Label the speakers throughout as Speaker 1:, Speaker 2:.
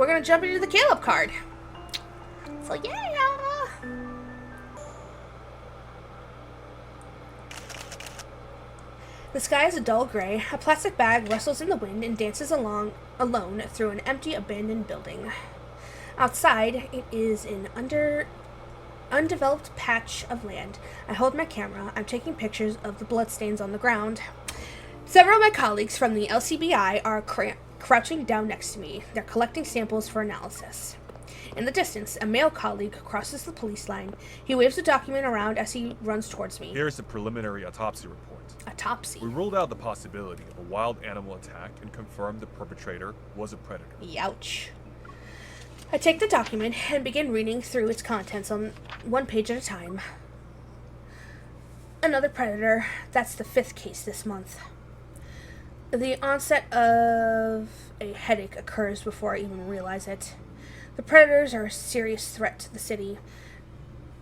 Speaker 1: we're gonna jump into the Caleb card. So yeah. The sky is a dull gray. A plastic bag rustles in the wind and dances along alone through an empty, abandoned building. Outside, it is an undeveloped patch of land. I hold my camera. I'm taking pictures of the bloodstains on the ground. Several of my colleagues from the LCBI are crouching down next to me. They're collecting samples for analysis. In the distance, a male colleague crosses the police line. He waves a document around as he runs towards me.
Speaker 2: Here's a preliminary autopsy report.
Speaker 1: Autopsy?
Speaker 2: We ruled out the possibility of a wild animal attack and confirmed the perpetrator was a predator.
Speaker 1: Youch. I take the document and begin reading through its contents on one page at a time. Another predator. That's the 5th case this month. The onset of a headache occurs before I even realize it. The predators are a serious threat to the city.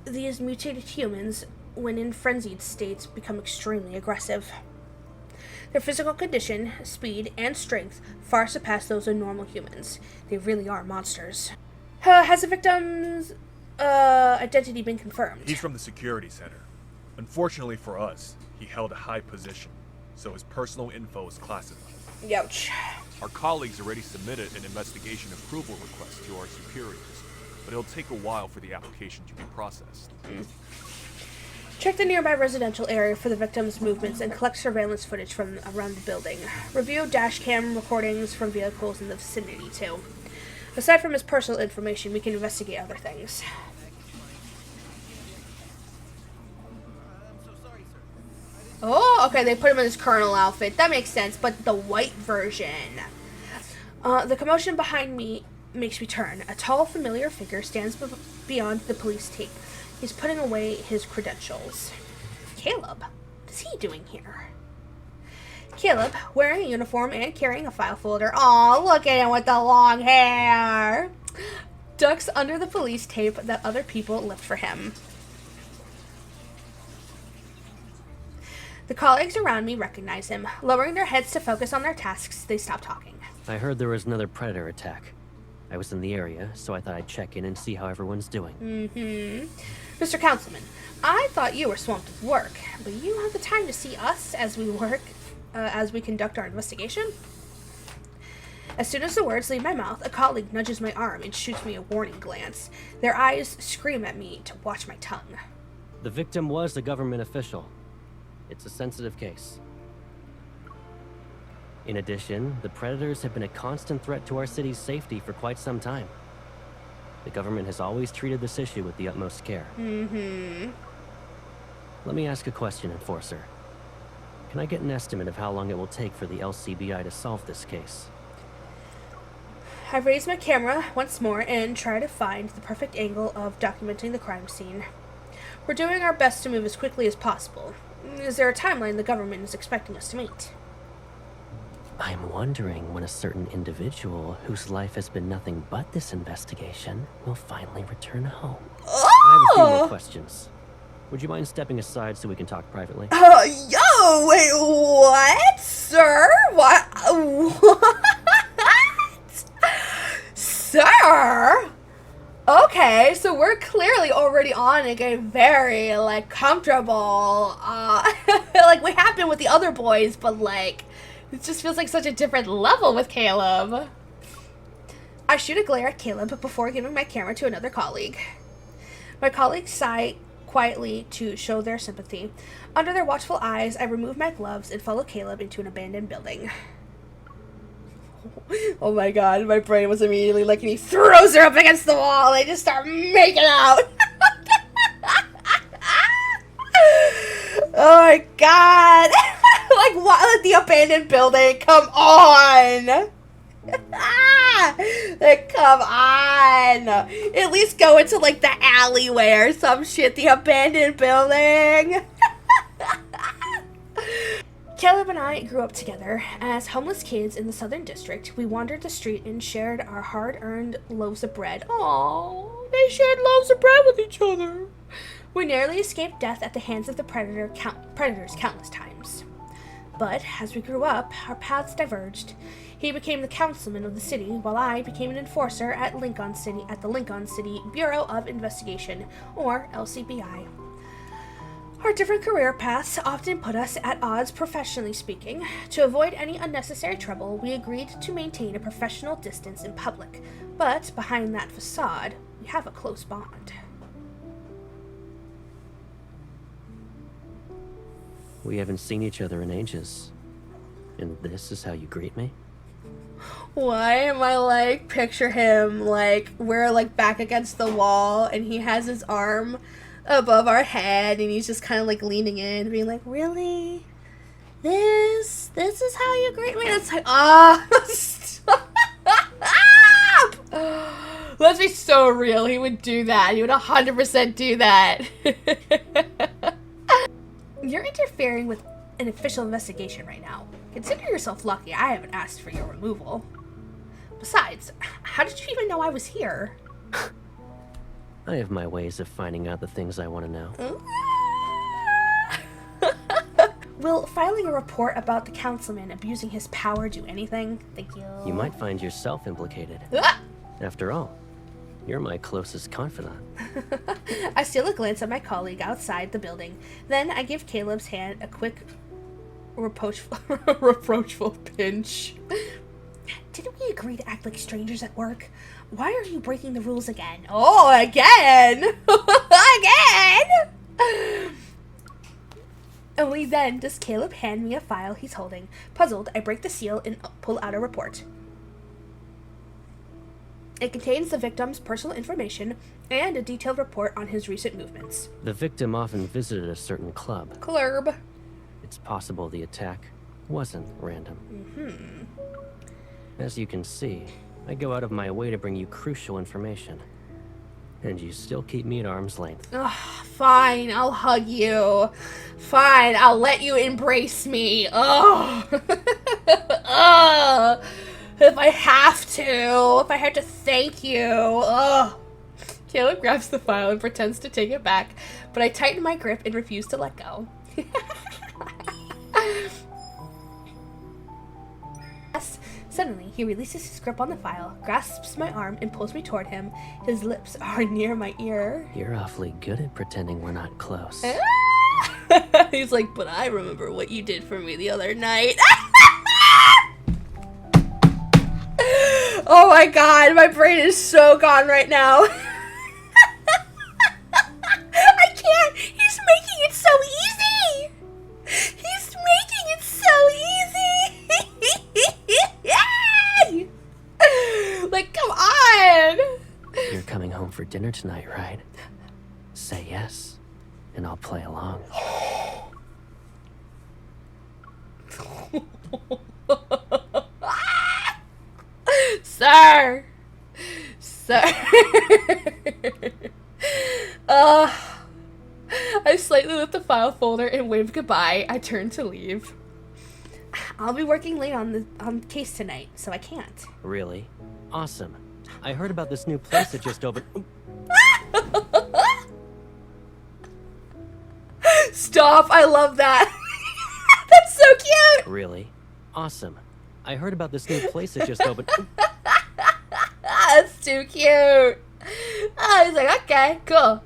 Speaker 1: These mutated humans, when in frenzied states, become extremely aggressive. Their physical condition, speed, and strength far surpass those of normal humans. They really are monsters. Has the victim's identity been confirmed?
Speaker 2: He's from the security center. Unfortunately for us, he held a high position, so his personal info is classified.
Speaker 1: Youch.
Speaker 2: Our colleagues already submitted an investigation approval request to our superiors, but it'll take a while for the application to be processed.
Speaker 1: Check the nearby residential area for the victim's movements and collect surveillance footage from around the building. Review dash cam recordings from vehicles in the vicinity, too. Aside from his personal information, we can investigate other things. Oh, okay, they put him in his colonel outfit. That makes sense, but the white version. The commotion behind me makes me turn. A tall, familiar figure stands beyond the police tape. He's putting away his credentials. Caleb? What's he doing here? Caleb, wearing a uniform and carrying a file folder. Aw, look at him with the long hair. Ducks under the police tape that other people left for him. The colleagues around me recognize him. Lowering their heads to focus on their tasks, they stop talking.
Speaker 3: I heard there was another predator attack. I was in the area, so I thought I'd check in and see how everyone's doing.
Speaker 1: Mr. Councilman, I thought you were swamped with work, but you have the time to see us as we conduct our investigation? As soon as the words leave my mouth, a colleague nudges my arm and shoots me a warning glance. Their eyes scream at me to watch my tongue.
Speaker 3: The victim was a government official. It's a sensitive case. In addition, the predators have been a constant threat to our city's safety for quite some time. The government has always treated this issue with the utmost care. Let me ask a question, Enforcer. Can I get an estimate of how long it will take for the LCBI to solve this case?
Speaker 1: I raise my camera once more and try to find the perfect angle of documenting the crime scene. We're doing our best to move as quickly as possible. Is there a timeline the government is expecting us to meet?
Speaker 3: I'm wondering when a certain individual whose life has been nothing but this investigation will finally return home. I have a few more questions. Would you mind stepping aside so we can talk privately?
Speaker 1: Yo, wait, what? Sir? What? Sir? Okay, so we're clearly already on like a very, comfortable, like what happened with the other boys, but, it just feels like such a different level with Caleb. I shoot a glare at Caleb before giving my camera to another colleague. My colleagues sigh quietly to show their sympathy. Under their watchful eyes, I remove my gloves and follow Caleb into an abandoned building. Oh my god, my brain was immediately and he throws her up against the wall. They just start making out. Oh my god. What? The abandoned building? Come on. Come on. At least go into the alleyway or some shit. The abandoned building. Caleb and I grew up together. As homeless kids in the Southern District, we wandered the street and shared our hard-earned loaves of bread. Aww, they shared loaves of bread with each other. We narrowly escaped death at the hands of the predators countless times. But as we grew up, our paths diverged. He became the councilman of the city, while I became an enforcer at the Lincoln City Bureau of Investigation, or LCBI. Our different career paths often put us at odds professionally speaking. To avoid any unnecessary trouble, we agreed to maintain a professional distance in public, but behind that facade, we have a close bond.
Speaker 3: We haven't seen each other in ages. And this is how you greet me?
Speaker 1: Why am I like, picture him, like, we're like back against the wall and he has his arm above our head and he's just kind of like leaning in, being like, really? This is how you greet me? It's like, stop! Let's be so real. He would do that. He would 100% do that. You're interfering with an official investigation right now. Consider yourself lucky I haven't asked for your removal. Besides, how did you even know I was here?
Speaker 3: I have my ways of finding out the things I want to know.
Speaker 1: Will filing a report about the councilman abusing his power do anything? Thank you.
Speaker 3: You might find yourself implicated. After all, you're my closest confidant.
Speaker 1: I steal a glance at my colleague outside the building. Then I give Caleb's hand a quick, reproachful pinch. Didn't we agree to act like strangers at work? Why are you breaking the rules again? Oh, again! Again! Only then does Caleb hand me a file he's holding. Puzzled, I break the seal and pull out a report. It contains the victim's personal information and a detailed report on his recent movements.
Speaker 3: The victim often visited a certain club.
Speaker 1: Club.
Speaker 3: It's possible the attack wasn't random. As you can see, I go out of my way to bring you crucial information. And you still keep me at arm's length.
Speaker 1: Ugh, fine, I'll hug you. Fine, I'll let you embrace me. Ugh. Ugh. If I have to thank you. Ugh. Caleb grabs the file and pretends to take it back, but I tighten my grip and refuse to let go. Suddenly, he releases his grip on the file, grasps my arm, and pulls me toward him. His lips are near my ear.
Speaker 3: You're awfully good at pretending we're not close.
Speaker 1: He's like, but I remember what you did for me the other night. Oh my god, my brain is so gone right now. I can't. He's making it so easy. He's making it so easy. Like, come on.
Speaker 3: You're coming home for dinner tonight, right? Say yes, and I'll play along.
Speaker 1: Sir. I slightly lift the file folder and wave goodbye. I turn to leave. I'll be working late on the case tonight, so I can't.
Speaker 3: Really? Awesome. I heard about this new place that just opened.
Speaker 1: Stop! I love that. That's so cute.
Speaker 3: Really? Awesome. I heard about this new place that just opened.
Speaker 1: That's too cute. He's like, okay, cool.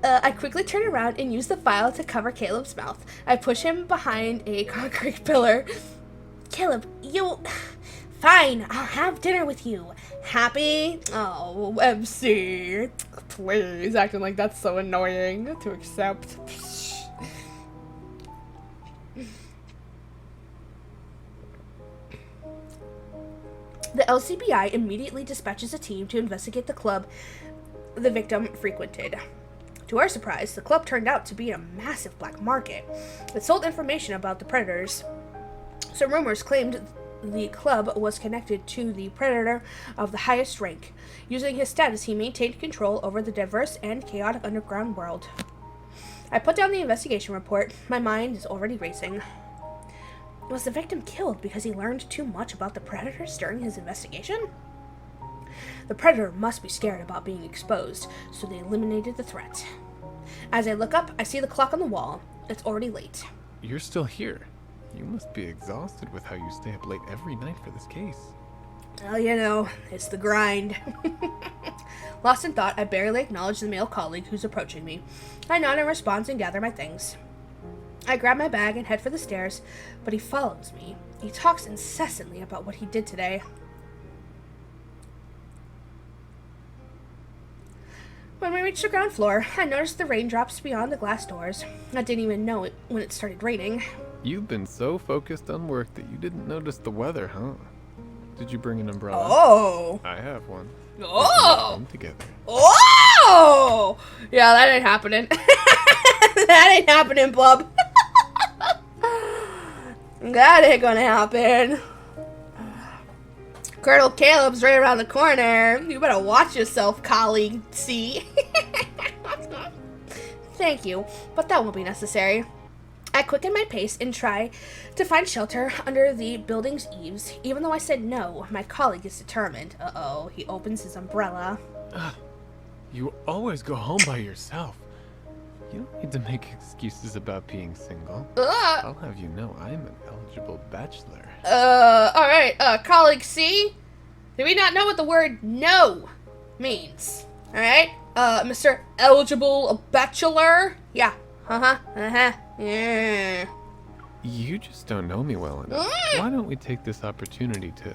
Speaker 1: I quickly turn around and use the file to cover Caleb's mouth. I push him behind a concrete pillar. Caleb, you... Fine, I'll have dinner with you. Happy? Oh, MC. Please, acting like that's so annoying to accept. The LCBI immediately dispatches a team to investigate the club the victim frequented. To our surprise, the club turned out to be a massive black market. It sold information about the predators. Some rumors claimed the club was connected to the predator of the highest rank. Using his status, he maintained control over the diverse and chaotic underground world. I put down the investigation report. My mind is already racing. Was the victim killed because he learned too much about the predators during his investigation? The predator must be scared about being exposed, so they eliminated the threat. As I look up, I see the clock on the wall. It's already late.
Speaker 4: You're still here. You must be exhausted with how you stay up late every night for this case.
Speaker 1: Well, you know, it's the grind. Lost in thought, I barely acknowledge the male colleague who's approaching me. I nod in response and gather my things. I grab my bag and head for the stairs, but he follows me. He talks incessantly about what he did today. When we reached the ground floor, I noticed the raindrops beyond the glass doors. I didn't even know it when it started raining.
Speaker 4: You've been so focused on work that you didn't notice the weather, huh? Did you bring an umbrella?
Speaker 1: Oh!
Speaker 4: I have one.
Speaker 1: Oh!
Speaker 4: Together.
Speaker 1: Oh! Yeah, that ain't happening. That ain't happening, bub. That ain't gonna happen. Colonel Caleb's right around the corner. You better watch yourself, colleague C. Thank you, but that won't be necessary. I quicken my pace and try to find shelter under the building's eaves. Even though I said no, my colleague is determined. Uh-oh, he opens his umbrella.
Speaker 4: You always go home by yourself. You don't need to make excuses about being single. I'll have you know I'm an eligible bachelor.
Speaker 1: Alright, colleague C, do we not know what the word no means? Alright? Mr. Eligible Bachelor? Yeah. Yeah.
Speaker 4: You just don't know me well enough. Why don't we take this opportunity to...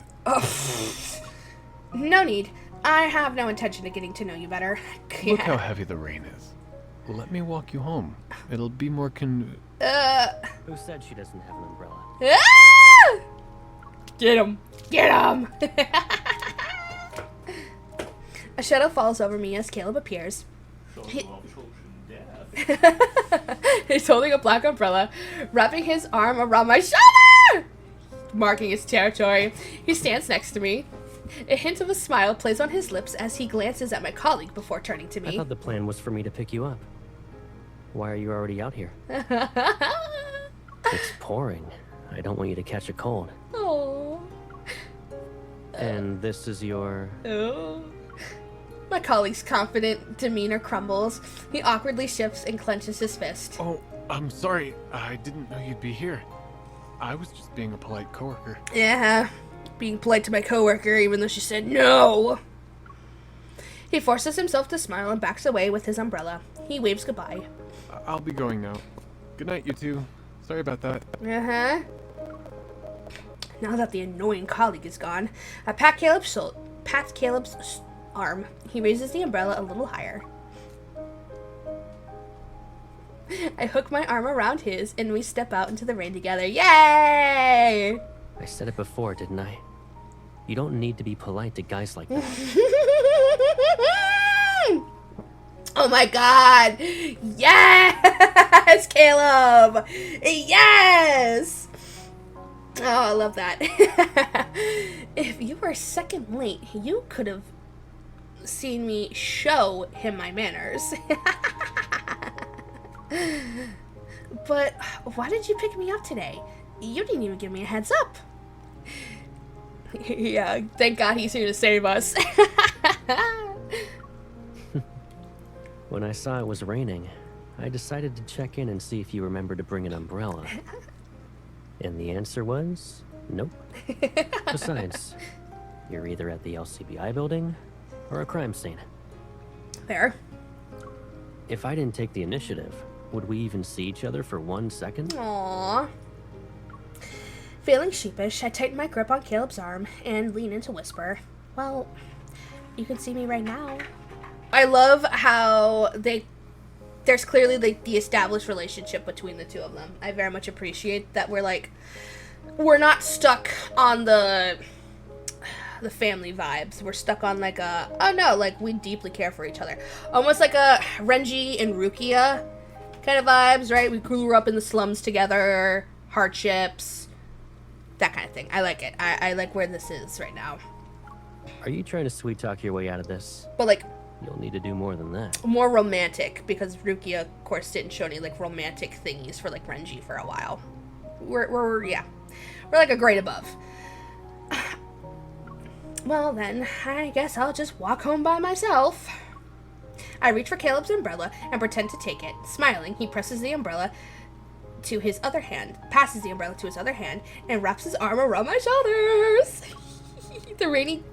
Speaker 1: No need. I have no intention of getting to know you better.
Speaker 4: Look how heavy the rain is. Let me walk you home. It'll be more
Speaker 3: Who said she doesn't have an umbrella?
Speaker 1: Get him! Get him! A shadow falls over me as Caleb appears. He's holding a black umbrella, wrapping his arm around my shoulder, marking his territory. He stands next to me. A hint of a smile plays on his lips as he glances at my colleague before turning to me.
Speaker 3: I thought the plan was for me to pick you up. Why are you already out here? It's pouring. I don't want you to catch a cold.
Speaker 1: Oh.
Speaker 3: And this is your...
Speaker 1: Oh. My colleague's confident demeanor crumbles. He awkwardly shifts and clenches his fist.
Speaker 4: Oh, I'm sorry. I didn't know you'd be here. I was just being a polite coworker.
Speaker 1: Yeah, being polite to my coworker even though she said no. He forces himself to smile and backs away with his umbrella. He waves goodbye.
Speaker 4: I'll be going now. Good night, you two. Sorry about that.
Speaker 1: Now that the annoying colleague is gone, I pat Caleb's arm. He raises the umbrella a little higher. I hook my arm around his, and we step out into the rain together. Yay!
Speaker 3: I said it before, didn't I? You don't need to be polite to guys like that.
Speaker 1: Oh my god! Yes! Caleb! Yes! Oh, I love that. If you were a second late, you could have seen me show him my manners. But why did you pick me up today? You didn't even give me a heads up. Yeah, thank God he's here to save us.
Speaker 3: When I saw it was raining, I decided to check in and see if you remembered to bring an umbrella. And the answer was nope. Besides, you're either at the LCBI building or a crime scene.
Speaker 1: Fair.
Speaker 3: If I didn't take the initiative, would we even see each other for 1 second?
Speaker 1: Aww. Feeling sheepish, I tighten my grip on Caleb's arm and lean in to whisper, well, you can see me right now. I love how there's clearly like the established relationship between the two of them. I very much appreciate that we're not stuck on the family vibes. We're stuck on like we deeply care for each other. Almost like a Renji and Rukia kind of vibes, right? We grew up in the slums together, hardships, that kind of thing. I like it. I like where this is right now.
Speaker 3: Are you trying to sweet talk your way out of this?
Speaker 1: But like,
Speaker 3: you'll need to do more than that.
Speaker 1: More romantic, because Rukia, of course, didn't show any like romantic thingies for like Renji for a while. We're like a grade above. Well then, I guess I'll just walk home by myself. I reach for Caleb's umbrella and pretend to take it. Smiling, he presses the umbrella to his other hand, passes the umbrella to his other hand, and wraps his arm around my shoulders. The rainy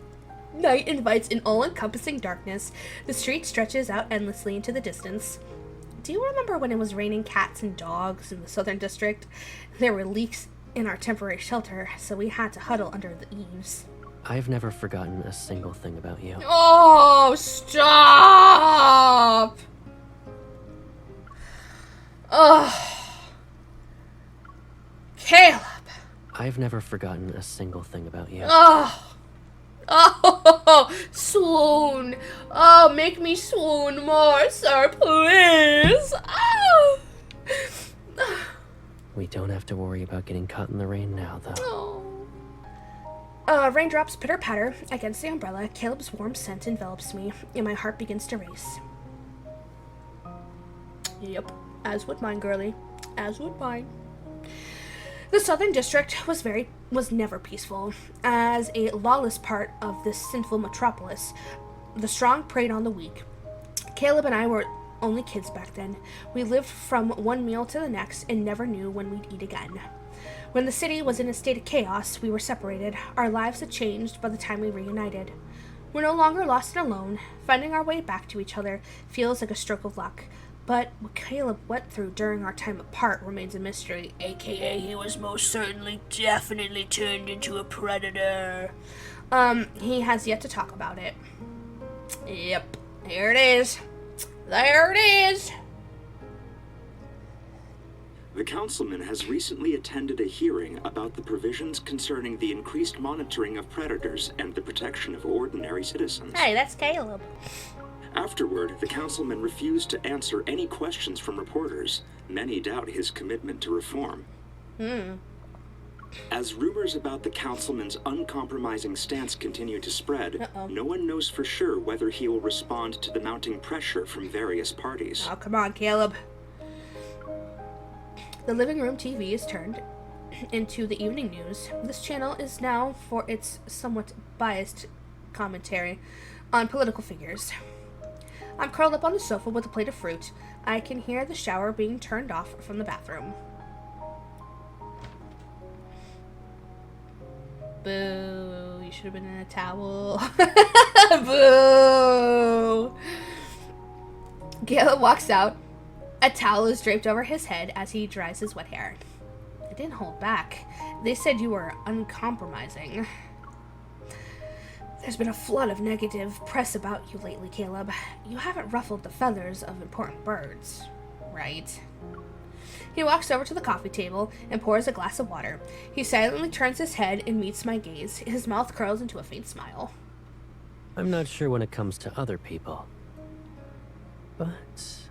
Speaker 1: night invites an all-encompassing darkness. The street stretches out endlessly into the distance. Do you remember when it was raining cats and dogs in the Southern District? There were leaks in our temporary shelter, so we had to huddle under the eaves.
Speaker 3: I've never forgotten a single thing about you.
Speaker 1: Oh, stop! Oh. Caleb!
Speaker 3: I've never forgotten a single thing about you.
Speaker 1: Oh! Oh, swoon. Oh, make me swoon more, sir, please. Oh.
Speaker 3: We don't have to worry about getting caught in the rain now, though.
Speaker 1: Oh. Raindrops pitter-patter against the umbrella. Caleb's warm scent envelops me, and my heart begins to race. Yep, as would mine, girlie. As would mine. The Southern District was never peaceful. As a lawless part of this sinful metropolis, the strong preyed on the weak. Caleb and I were only kids back then. We lived from one meal to the next and never knew when we'd eat again. When the city was in a state of chaos, we were separated. Our lives had changed by the time we reunited. We're no longer lost and alone. Finding our way back to each other feels like a stroke of luck. But what Caleb went through during our time apart remains a mystery, aka he was most certainly definitely turned into a predator. He has yet to talk about it. Yep, here it is. There it is.
Speaker 5: The councilman has recently attended a hearing about the provisions concerning the increased monitoring of predators and the protection of ordinary citizens.
Speaker 1: Hey, that's Caleb.
Speaker 5: Afterward, the councilman refused to answer any questions from reporters. Many doubt his commitment to reform. As rumors about the councilman's uncompromising stance continue to spread, no one knows for sure whether he will respond to the mounting pressure from various parties.
Speaker 1: Oh, come on, Caleb. The living room TV is turned into the evening news. This channel is now for its somewhat biased commentary on political figures. I'm curled up on the sofa with a plate of fruit. I can hear the shower being turned off from the bathroom. Boo. You should have been in a towel. Boo. Caleb walks out. A towel is draped over his head as he dries his wet hair. I didn't hold back. They said you were uncompromising. There's been a flood of negative press about you lately, Caleb. You haven't ruffled the feathers of important birds, right? He walks over to the coffee table and pours a glass of water. He silently turns his head and meets my gaze. His mouth curls into a faint smile.
Speaker 3: I'm not sure when it comes to other people, but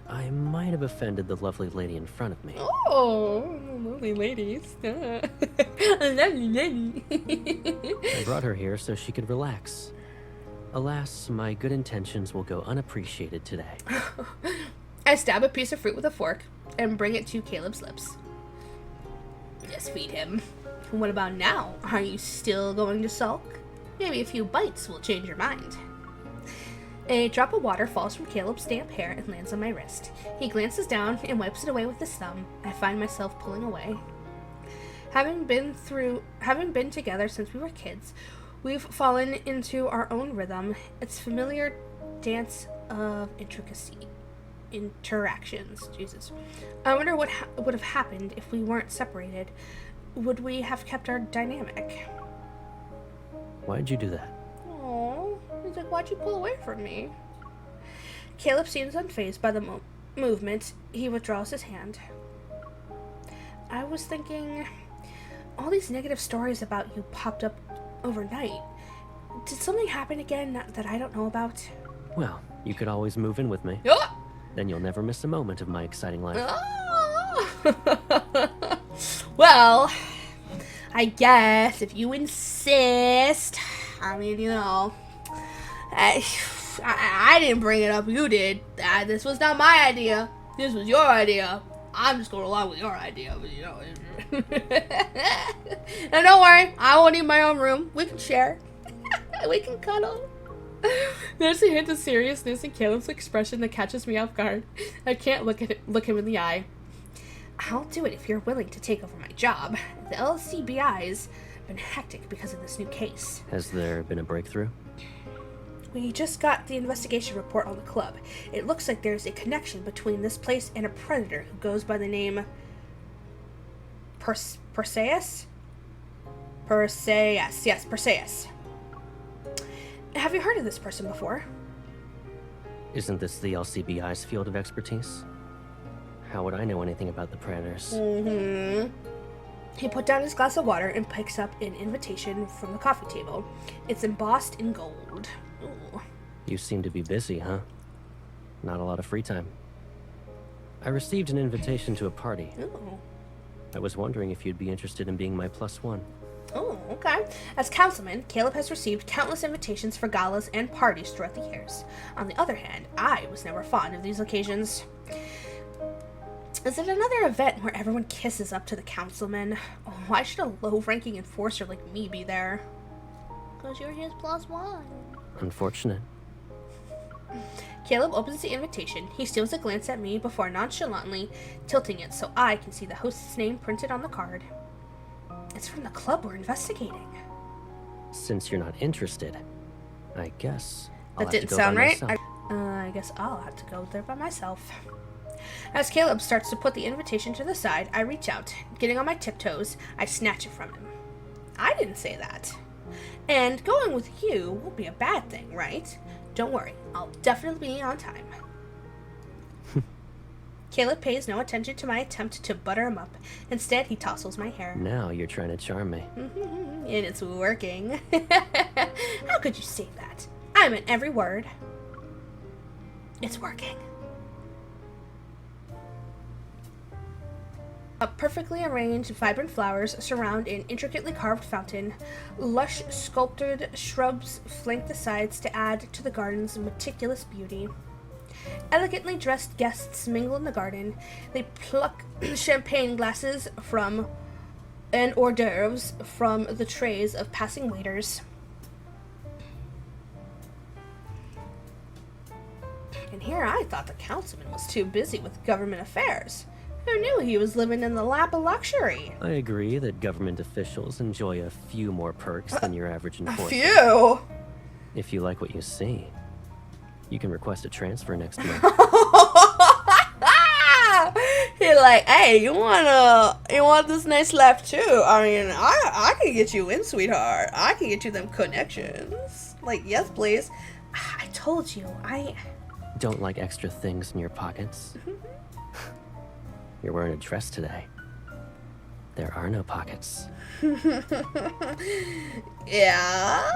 Speaker 3: I might have offended the lovely lady in front of me.
Speaker 1: Oh, lovely ladies. Lovely lady.
Speaker 3: I brought her here so she could relax. Alas, my good intentions will go unappreciated today.
Speaker 1: I stab a piece of fruit with a fork and bring it to Caleb's lips. Just feed him. What about now? Are you still going to sulk? Maybe a few bites will change your mind. A drop of water falls from Caleb's damp hair and lands on my wrist. He glances down and wipes it away with his thumb. I find myself pulling away. Having been together since we were kids, we've fallen into our own rhythm. It's familiar dance of interactions. Jesus. I wonder what would have happened if we weren't separated. Would we have kept our dynamic?
Speaker 3: Why'd you do that?
Speaker 1: Oh, he's like, why'd you pull away from me? Caleb seems unfazed by the movement. He withdraws his hand. I was thinking, all these negative stories about you popped up overnight. Did something happen again that I don't know about?
Speaker 3: Well, you could always move in with me.
Speaker 1: Oh!
Speaker 3: Then you'll never miss a moment of my exciting life.
Speaker 1: Oh. Well, I guess if you insist. I mean, you know, I didn't bring it up. You did. This was not my idea. This was your idea. I'm just going along with your idea, but you know. And don't worry, I won't need my own room. We can share. We can cuddle. There's a hint of seriousness in Caleb's expression that catches me off guard. I can't look him in the eye. I'll do it if you're willing to take over my job. The LCBI's been hectic because of this new case.
Speaker 3: Has there been a breakthrough?
Speaker 1: We just got the investigation report on the club. It looks like there's a connection between this place and a predator who goes by the name Perseus? Perseus, yes, Perseus. Have you heard of this person before?
Speaker 3: Isn't this the LCBI's field of expertise? How would I know anything about the predators?
Speaker 1: He put down his glass of water and picks up an invitation from the coffee table. It's embossed in gold. Ooh.
Speaker 3: You seem to be busy, huh? Not a lot of free time. I received an invitation to a party.
Speaker 1: Ooh.
Speaker 3: I was wondering if you'd be interested in being my +1.
Speaker 1: Oh, okay. As councilman, Caleb has received countless invitations for galas and parties throughout the years. On the other hand, I was never fond of these occasions. Is it another event where everyone kisses up to the councilman? Oh, why should a low-ranking enforcer like me be there? Because you're his +1.
Speaker 3: Unfortunate.
Speaker 1: Caleb opens the invitation. He steals a glance at me before nonchalantly tilting it so I can see the host's name printed on the card. It's from the club we're investigating.
Speaker 3: Since you're not interested, I guess I'll
Speaker 1: That
Speaker 3: have to
Speaker 1: didn't
Speaker 3: go
Speaker 1: sound
Speaker 3: by
Speaker 1: right.
Speaker 3: myself.
Speaker 1: I guess I'll have to go there by myself. As Caleb starts to put the invitation to the side, I reach out. Getting on my tiptoes, I snatch it from him. I didn't say that. And going with you won't be a bad thing, right? Don't worry, I'll definitely be on time. Caleb pays no attention to my attempt to butter him up. Instead, he tousles my hair.
Speaker 3: Now you're trying to charm me.
Speaker 1: And it's working. How could you say that? I meant every word. It's working. Perfectly arranged, vibrant flowers surround an intricately carved fountain. Lush, sculpted shrubs flank the sides to add to the garden's meticulous beauty. Elegantly dressed guests mingle in the garden. They pluck champagne glasses from and hors d'oeuvres from the trays of passing waiters. And here I thought the councilman was too busy with government affairs. Who knew he was living in the lap of luxury?
Speaker 3: I agree that government officials enjoy a few more perks than your average enforcer.
Speaker 1: Phew!
Speaker 3: If you like what you see, you can request a transfer next month.
Speaker 1: He like, hey, you want this nice life too? I mean, I can get you in, sweetheart. I can get you them connections. Like, yes, please. I told you, I
Speaker 3: Don't like extra things in your pockets? You're wearing a dress today. There are no pockets.
Speaker 1: Yeah.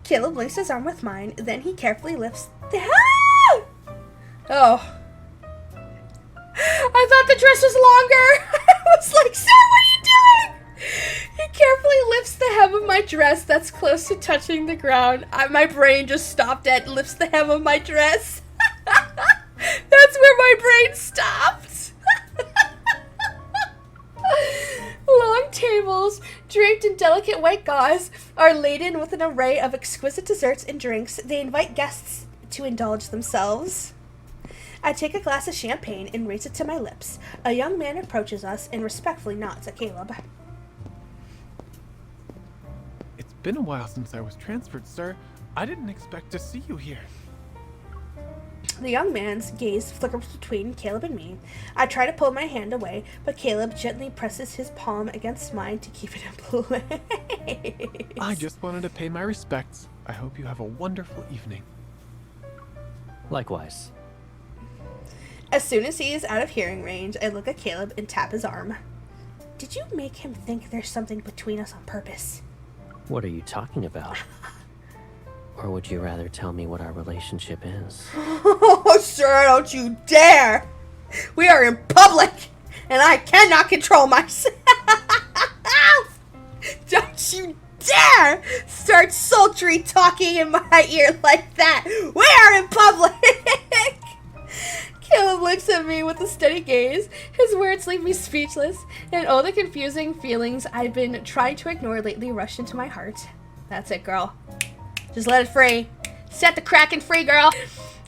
Speaker 1: Caleb links his arm with mine, then he carefully lifts the Oh. I thought the dress was longer. I was like, sir, what are you doing? He carefully lifts the hem of my dress that's close to touching the ground. My brain just stopped at lifts the hem of my dress. That's where my brain stopped. Long tables, draped in delicate white gauze, are laden with an array of exquisite desserts and drinks. They invite guests to indulge themselves. I take a glass of champagne and raise it to my lips. A young man approaches us and respectfully nods at Caleb.
Speaker 4: It's been a while since I was transferred, sir. I didn't expect to see you here.
Speaker 1: The young man's gaze flickers between Caleb and me. I try to pull my hand away, but Caleb gently presses his palm against mine to keep it in place.
Speaker 4: I just wanted to pay my respects. I hope you have a wonderful evening.
Speaker 3: Likewise.
Speaker 1: As soon as he is out of hearing range, I look at Caleb and tap his arm. Did you make him think there's something between us on purpose?
Speaker 3: What are you talking about? Or would you rather tell me what our relationship is?
Speaker 1: Oh, sir, don't you dare! We are in public, and I cannot control myself! Don't you dare start sultry talking in my ear like that! We are in public! Caleb looks at me with a steady gaze. His words leave me speechless, and all the confusing feelings I've been trying to ignore lately rush into my heart. That's it, girl. Just let it free. Set the Kraken free, girl.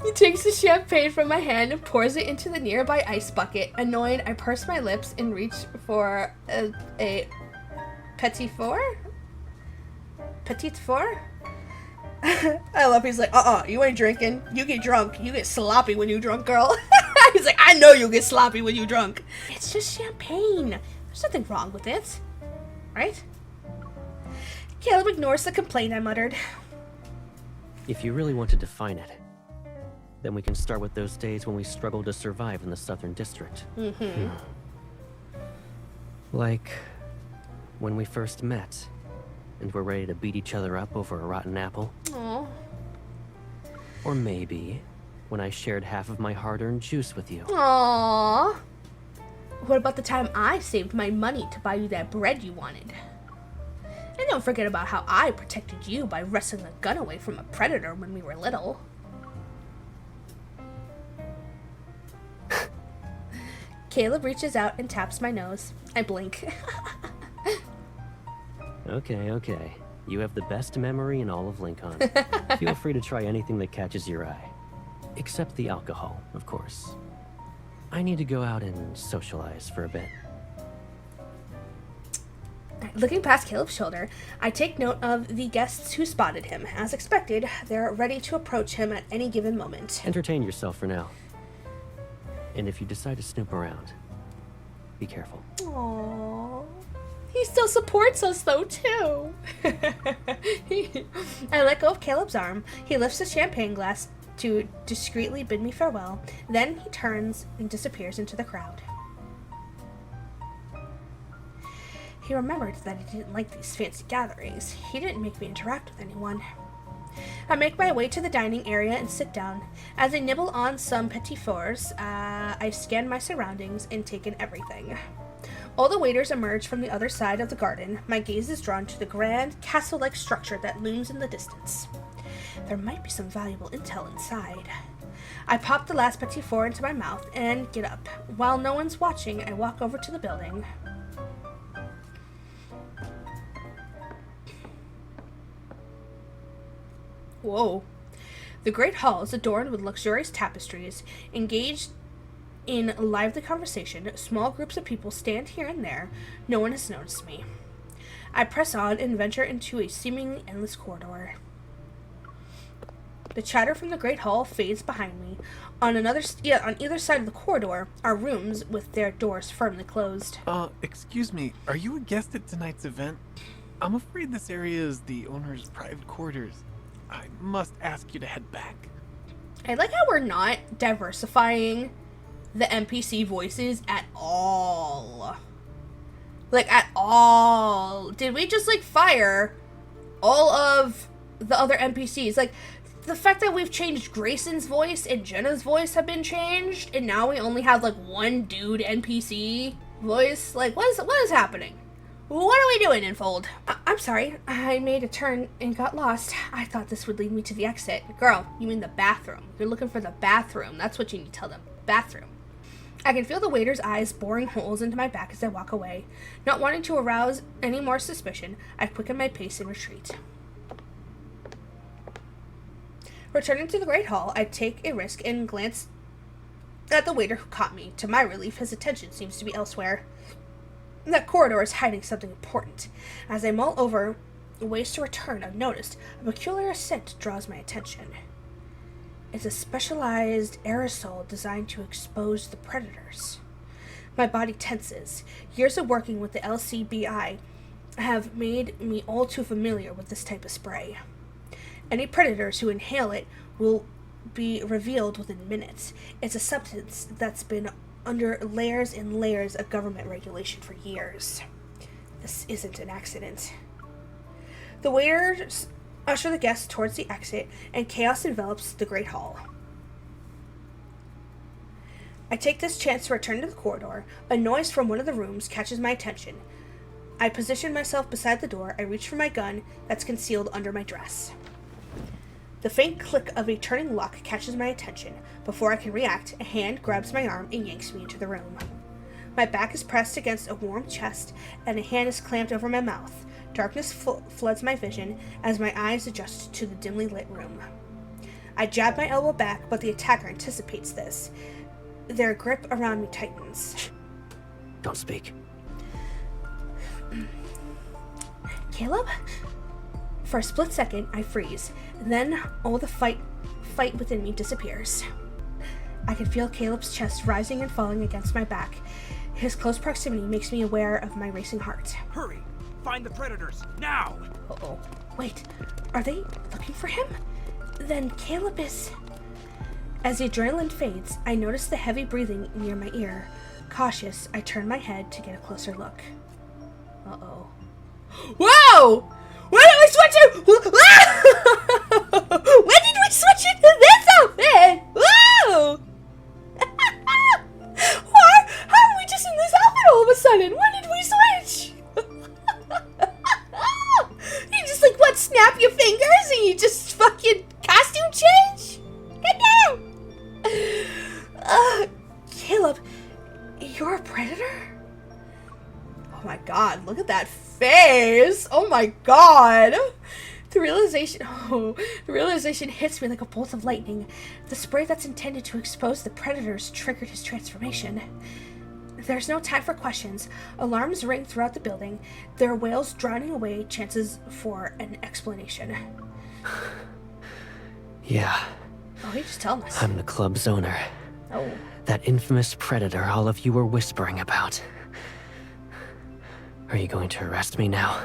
Speaker 1: He takes the champagne from my hand and pours it into the nearby ice bucket. Annoyed, I purse my lips and reach for a petit four? Petit four? I love he's like, you ain't drinking. You get drunk. You get sloppy when you drunk, girl. He's like, I know you get sloppy when you drunk. It's just champagne. There's nothing wrong with it. Right? Caleb ignores the complaint I muttered.
Speaker 3: If you really want to define it, then we can start with those days when we struggled to survive in the Southern District. Like when we first met and were ready to beat each other up over a rotten apple.
Speaker 1: Aww.
Speaker 3: Or maybe when I shared half of my hard-earned juice with you.
Speaker 1: Aww. What about the time I saved my money to buy you that bread you wanted? And don't forget about how I protected you by wresting a gun away from a predator when we were little. Caleb reaches out and taps my nose. I blink.
Speaker 3: Okay. You have the best memory in all of Lincoln. Feel free to try anything that catches your eye. Except the alcohol, of course. I need to go out and socialize for a bit.
Speaker 1: Looking past Caleb's shoulder, I take note of the guests who spotted him. As expected, they're ready to approach him at any given moment.
Speaker 3: Entertain yourself for now. And if you decide to snoop around, be careful.
Speaker 1: Aww. He still supports us, though, too. I let go of Caleb's arm. He lifts the champagne glass to discreetly bid me farewell. Then he turns and disappears into the crowd. He remembered that he didn't like these fancy gatherings. He didn't make me interact with anyone. I make my way to the dining area and sit down. As I nibble on some petit fours, I scan my surroundings and take in everything. All the waiters emerge from the other side of the garden. My gaze is drawn to the grand, castle-like structure that looms in the distance. There might be some valuable intel inside. I pop the last petit four into my mouth and get up. While no one's watching, I walk over to the building. Whoa. The Great Hall is adorned with luxurious tapestries. Engaged in lively conversation, small groups of people stand here and there. No one has noticed me. I press on and venture into a seemingly endless corridor. The chatter from the Great Hall fades behind me. On either side of the corridor are rooms with their doors firmly closed.
Speaker 4: Excuse me, are you a guest at tonight's event? I'm afraid this area is the owner's private quarters. I must ask you to head back.
Speaker 1: I like how we're not diversifying the NPC voices at all. Like, at all. Did we just, like, fire all of the other NPCs? Like, the fact that we've changed Grayson's voice and Jenna's voice have been changed, and now we only have, like, one dude NPC voice? Like, what is happening? What are we doing, Infold? I'm sorry. I made a turn and got lost. I thought this would lead me to the exit. Girl, you mean the bathroom. You're looking for the bathroom. That's what you need to tell them. Bathroom. I can feel the waiter's eyes boring holes into my back as I walk away. Not wanting to arouse any more suspicion, I quicken my pace and retreat. Returning to the Great Hall, I take a risk and glance at the waiter who caught me. To my relief, his attention seems to be elsewhere. That corridor is hiding something important. As I mull over ways to return unnoticed, a peculiar scent draws my attention. It's a specialized aerosol designed to expose the predators. My body tenses. Years of working with the LCBI have made me all too familiar with this type of spray. Any predators who inhale it will be revealed within minutes. It's a substance that's been under layers and layers of government regulation for years. This isn't an accident. The waiters usher the guests towards the exit, and chaos envelops the Great Hall. I take this chance to return to the corridor. A noise from one of the rooms catches my attention. I position myself beside the door. I reach for my gun that's concealed under my dress. The faint click of a turning lock catches my attention. Before I can react, a hand grabs my arm and yanks me into the room. My back is pressed against a warm chest, and a hand is clamped over my mouth. Darkness floods my vision as my eyes adjust to the dimly lit room. I jab my elbow back, but the attacker anticipates this. Their grip around me tightens.
Speaker 3: Don't speak.
Speaker 1: Caleb? For a split second, I freeze. Then all the fight within me disappears. I can feel Caleb's chest rising and falling against my back. His close proximity makes me aware of my racing heart.
Speaker 2: Hurry! Find the predators, now!
Speaker 1: Uh-oh. Wait, are they looking for him? Then Caleb is... As the adrenaline fades, I notice the heavy breathing near my ear. Cautious, I turn my head to get a closer look. Uh-oh. Whoa! When did we switch it? When did we switch into this outfit? Whoa! Why? How are we just in this outfit all of a sudden? When did we switch? You just like what? Snap your fingers and you just fucking costume change? Goddamn! Caleb, you're a predator? Oh my god, look at that face! Oh my god! The realization hits me like a bolt of lightning. The spray that's intended to expose the predators triggered his transformation. There's no time for questions. Alarms ring throughout the building, their wails drowning away chances for an explanation.
Speaker 3: Yeah.
Speaker 1: Oh, he just telling us.
Speaker 3: I'm the club's owner.
Speaker 1: Oh.
Speaker 3: That infamous predator all of you were whispering about. Are you going to arrest me now?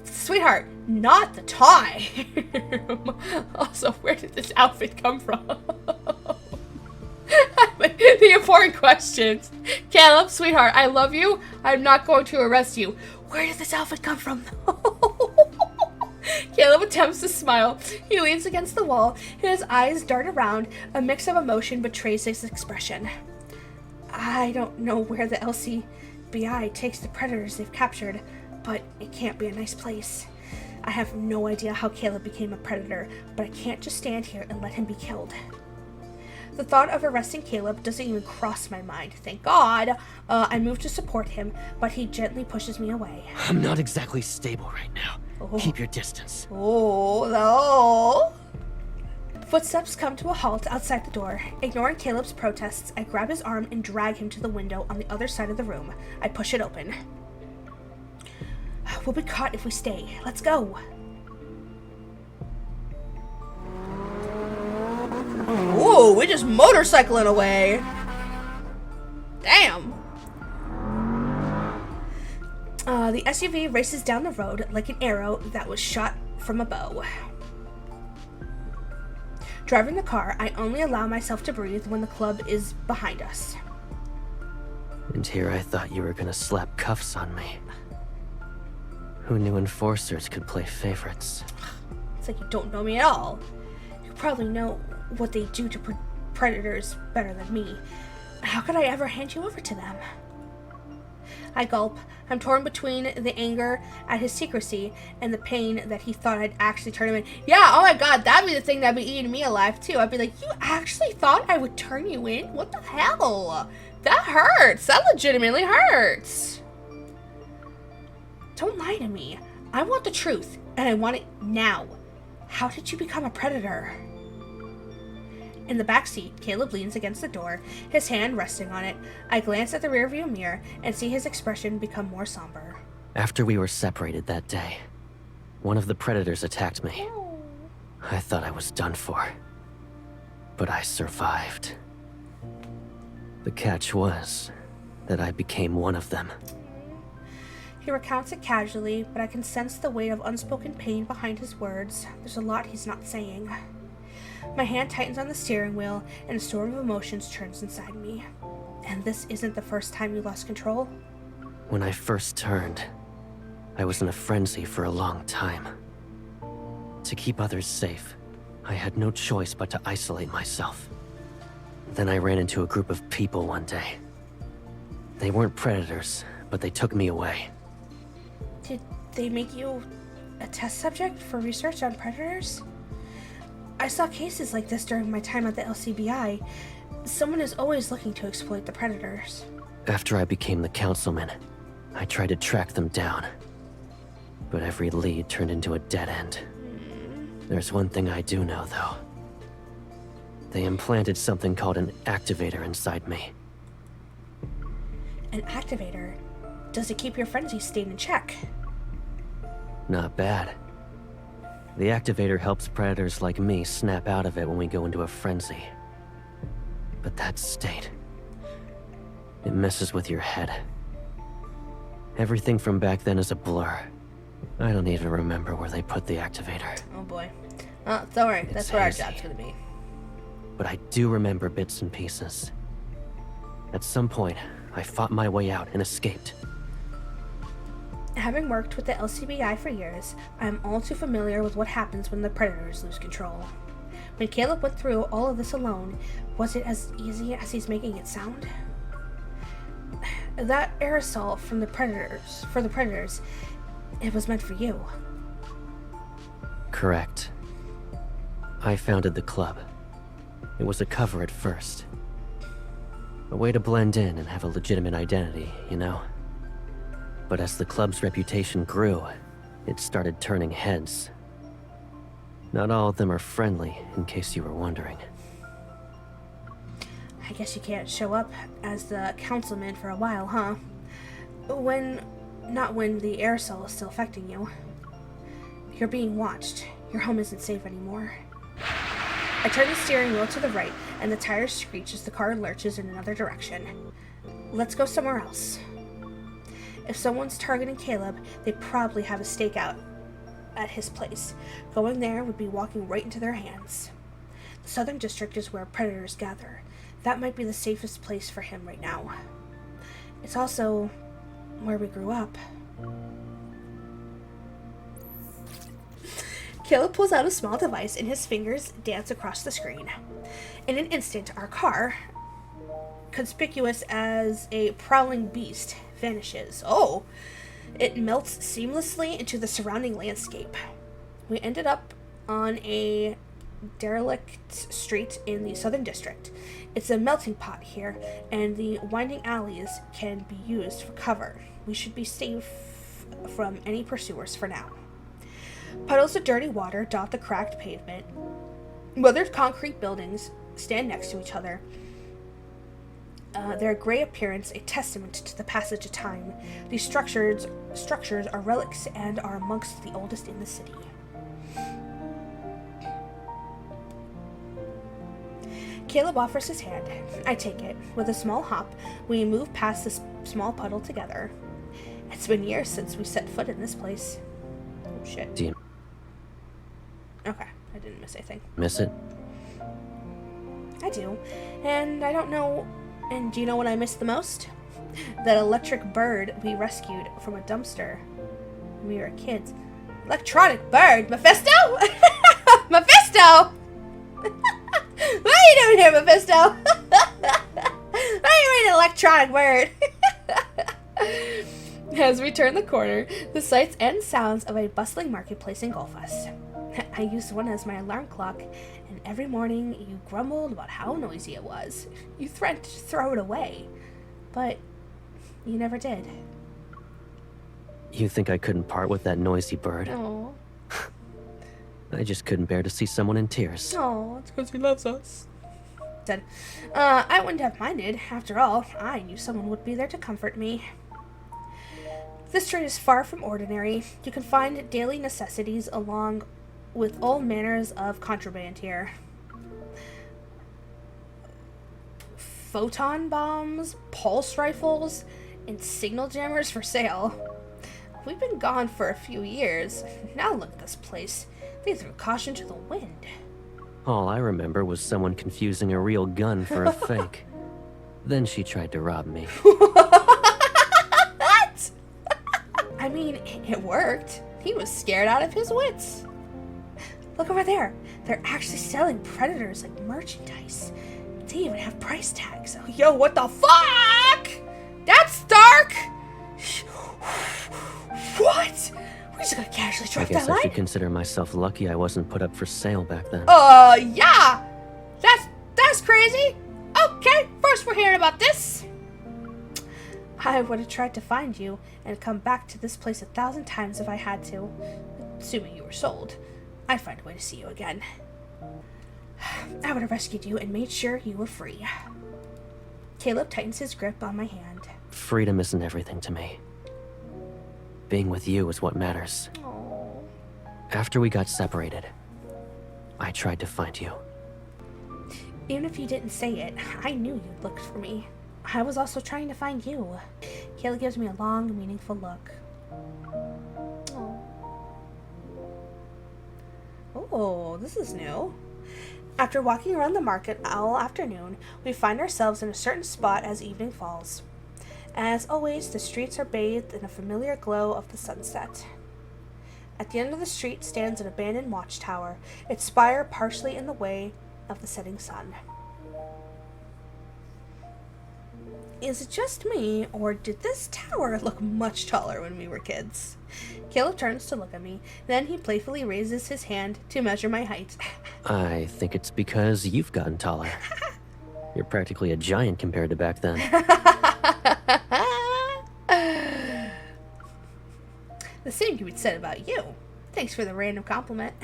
Speaker 1: Sweetheart, not the time. Also, where did this outfit come from? The important questions. Caleb, sweetheart, I love you. I'm not going to arrest you. Where did this outfit come from? Caleb attempts to smile. He leans against the wall. His eyes dart around. A mix of emotion betrays his expression. I don't know where the LCBI takes the predators they've captured, but it can't be a nice place. I have no idea how Caleb became a predator, but I can't just stand here and let him be killed. The thought of arresting Caleb doesn't even cross my mind, thank God. I move to support him, but he gently pushes me away.
Speaker 3: I'm not exactly stable right now.
Speaker 1: Oh.
Speaker 3: Keep your distance.
Speaker 1: Oh, no. Footsteps come to a halt outside the door. Ignoring Caleb's protests, I grab his arm and drag him to the window on the other side of the room. I push it open. We'll be caught if we stay. Let's go. Ooh, we're just motorcycling away. Damn. The SUV races down the road like an arrow that was shot from a bow. Driving the car, I only allow myself to breathe when the club is behind us.
Speaker 3: And here I thought you were gonna slap cuffs on me. Who knew enforcers could play favorites?
Speaker 1: It's like you don't know me at all. You probably know what they do to predators better than me. How could I ever hand you over to them? I gulp. I'm torn between the anger at his secrecy and the pain that he thought I'd actually turn him in. Yeah, oh my god, that'd be the thing that'd be eating me alive too. I'd be like, you actually thought I would turn you in? What the hell? That hurts. That legitimately hurts. Don't lie to me. I want the truth, and I want it now. How did you become a predator? In the backseat, Caleb leans against the door, his hand resting on it. I glance at the rearview mirror and see his expression become more somber.
Speaker 3: After we were separated that day, one of the predators attacked me. I thought I was done for, but I survived. The catch was that I became one of them.
Speaker 1: He recounts it casually, but I can sense the weight of unspoken pain behind his words. There's a lot he's not saying. My hand tightens on the steering wheel, and a storm of emotions churns inside me. And this isn't the first time you lost control?
Speaker 3: When I first turned, I was in a frenzy for a long time. To keep others safe, I had no choice but to isolate myself. Then I ran into a group of people one day. They weren't predators, but they took me away.
Speaker 1: Did they make you a test subject for research on predators? I saw cases like this during my time at the LCBI. Someone is always looking to exploit the predators.
Speaker 3: After I became the councilman, I tried to track them down. But every lead turned into a dead end. There's one thing I do know, though. They implanted something called an activator inside me.
Speaker 1: An activator? Does it keep your frenzy state in check?
Speaker 3: Not bad. The activator helps predators like me snap out of it when we go into a frenzy. But that state, it messes with your head. Everything from back then is a blur. I don't even remember where they put the activator.
Speaker 1: Oh boy. Don't worry, that's
Speaker 3: It's
Speaker 1: where our
Speaker 3: hazy.
Speaker 1: job's gonna be.
Speaker 3: But I do remember bits and pieces. At some point, I fought my way out and escaped.
Speaker 1: Having worked with the LCBI for years, I am all too familiar with what happens when the predators lose control. When Caleb went through all of this alone, was it as easy as he's making it sound? That aerosol from the predators, it was meant for you.
Speaker 3: Correct. I founded the club. It was a cover at first. A way to blend in and have a legitimate identity, you know? But as the club's reputation grew, it started turning heads. Not all of them are friendly, in case you were wondering.
Speaker 1: I guess you can't show up as the councilman for a while, huh? Not when the aerosol is still affecting you. You're being watched. Your home isn't safe anymore. I turn the steering wheel to the right, and the tires screech as the car lurches in another direction. Let's go somewhere else. If someone's targeting Caleb, they probably have a stakeout at his place. Going there would be walking right into their hands. The Southern District is where predators gather. That might be the safest place for him right now. It's also where we grew up. Caleb pulls out a small device and his fingers dance across the screen. In an instant, our car, conspicuous as a prowling beast, vanishes. Oh! It melts seamlessly into the surrounding landscape. We ended up on a derelict street in the Southern District. It's a melting pot here, and the winding alleys can be used for cover. We should be safe from any pursuers for now. Puddles of dirty water dot the cracked pavement. Weathered concrete buildings stand next to each other. Their gray appearance a testament to the passage of time. These structures are relics and are amongst the oldest in the city. Caleb offers his hand. I take it. With a small hop, we move past this small puddle together. It's been years since we set foot in this place. Oh shit.
Speaker 3: Do you
Speaker 1: Okay, I didn't miss anything.
Speaker 3: miss it?
Speaker 1: I do. And I don't know. And do you know what I miss the most? That electric bird we rescued from a dumpster when we were kids. Electronic bird? Mephisto? Mephisto! What are you doing here, Mephisto? Why are you an electronic bird? As we turn the corner, the sights and sounds of a bustling marketplace engulf us. I used one as my alarm clock, and every morning you grumbled about how noisy it was. You threatened to throw it away, but you never did.
Speaker 3: You think I couldn't part with that noisy bird?
Speaker 1: Oh,
Speaker 3: I just couldn't bear to see someone in tears.
Speaker 1: oh, it's because he loves us. Said, I wouldn't have minded. After all, I knew someone would be there to comfort me. This street is far from ordinary. You can find daily necessities along with all manners of contraband here. Photon bombs, pulse rifles, and signal jammers for sale. We've been gone for a few years. Now look at this place. They threw caution to the wind.
Speaker 3: All I remember was someone confusing a real gun for a fake. Then she tried to rob me.
Speaker 1: What? I mean, it worked. He was scared out of his wits. Look over there. They're actually selling predators like merchandise. They even have price tags. Oh, yo, what the fuck? That's dark. What? We just got casually
Speaker 3: I
Speaker 1: dropped
Speaker 3: guess
Speaker 1: that
Speaker 3: I
Speaker 1: line?
Speaker 3: should consider myself lucky I wasn't put up for sale back then.
Speaker 1: Yeah. That's crazy. Okay, first we're hearing about this. I would have tried to find you and come back to this place 1,000 times if I had to. Assuming you were sold. I'd find a way to see you again. I would have rescued you and made sure you were free. Caleb tightens his grip on my hand.
Speaker 3: Freedom isn't everything to me. Being with you is what matters.
Speaker 1: Oh.
Speaker 3: After we got separated, I tried to find you.
Speaker 1: Even if you didn't say it, I knew you'd look for me. I was also trying to find you. Caleb gives me a long, meaningful look. Oh, this is new. After walking around the market all afternoon, we find ourselves in a certain spot as evening falls. As always, the streets are bathed in a familiar glow of the sunset. At the end of the street stands an abandoned watchtower, its spire partially in the way of the setting sun. Is it just me, or did this tower look much taller when we were kids? Caleb turns to look at me, then he playfully raises his hand to measure my height.
Speaker 3: I think it's because you've gotten taller. You're practically a giant compared to back then.
Speaker 1: The same can be said about you. Thanks for the random compliment.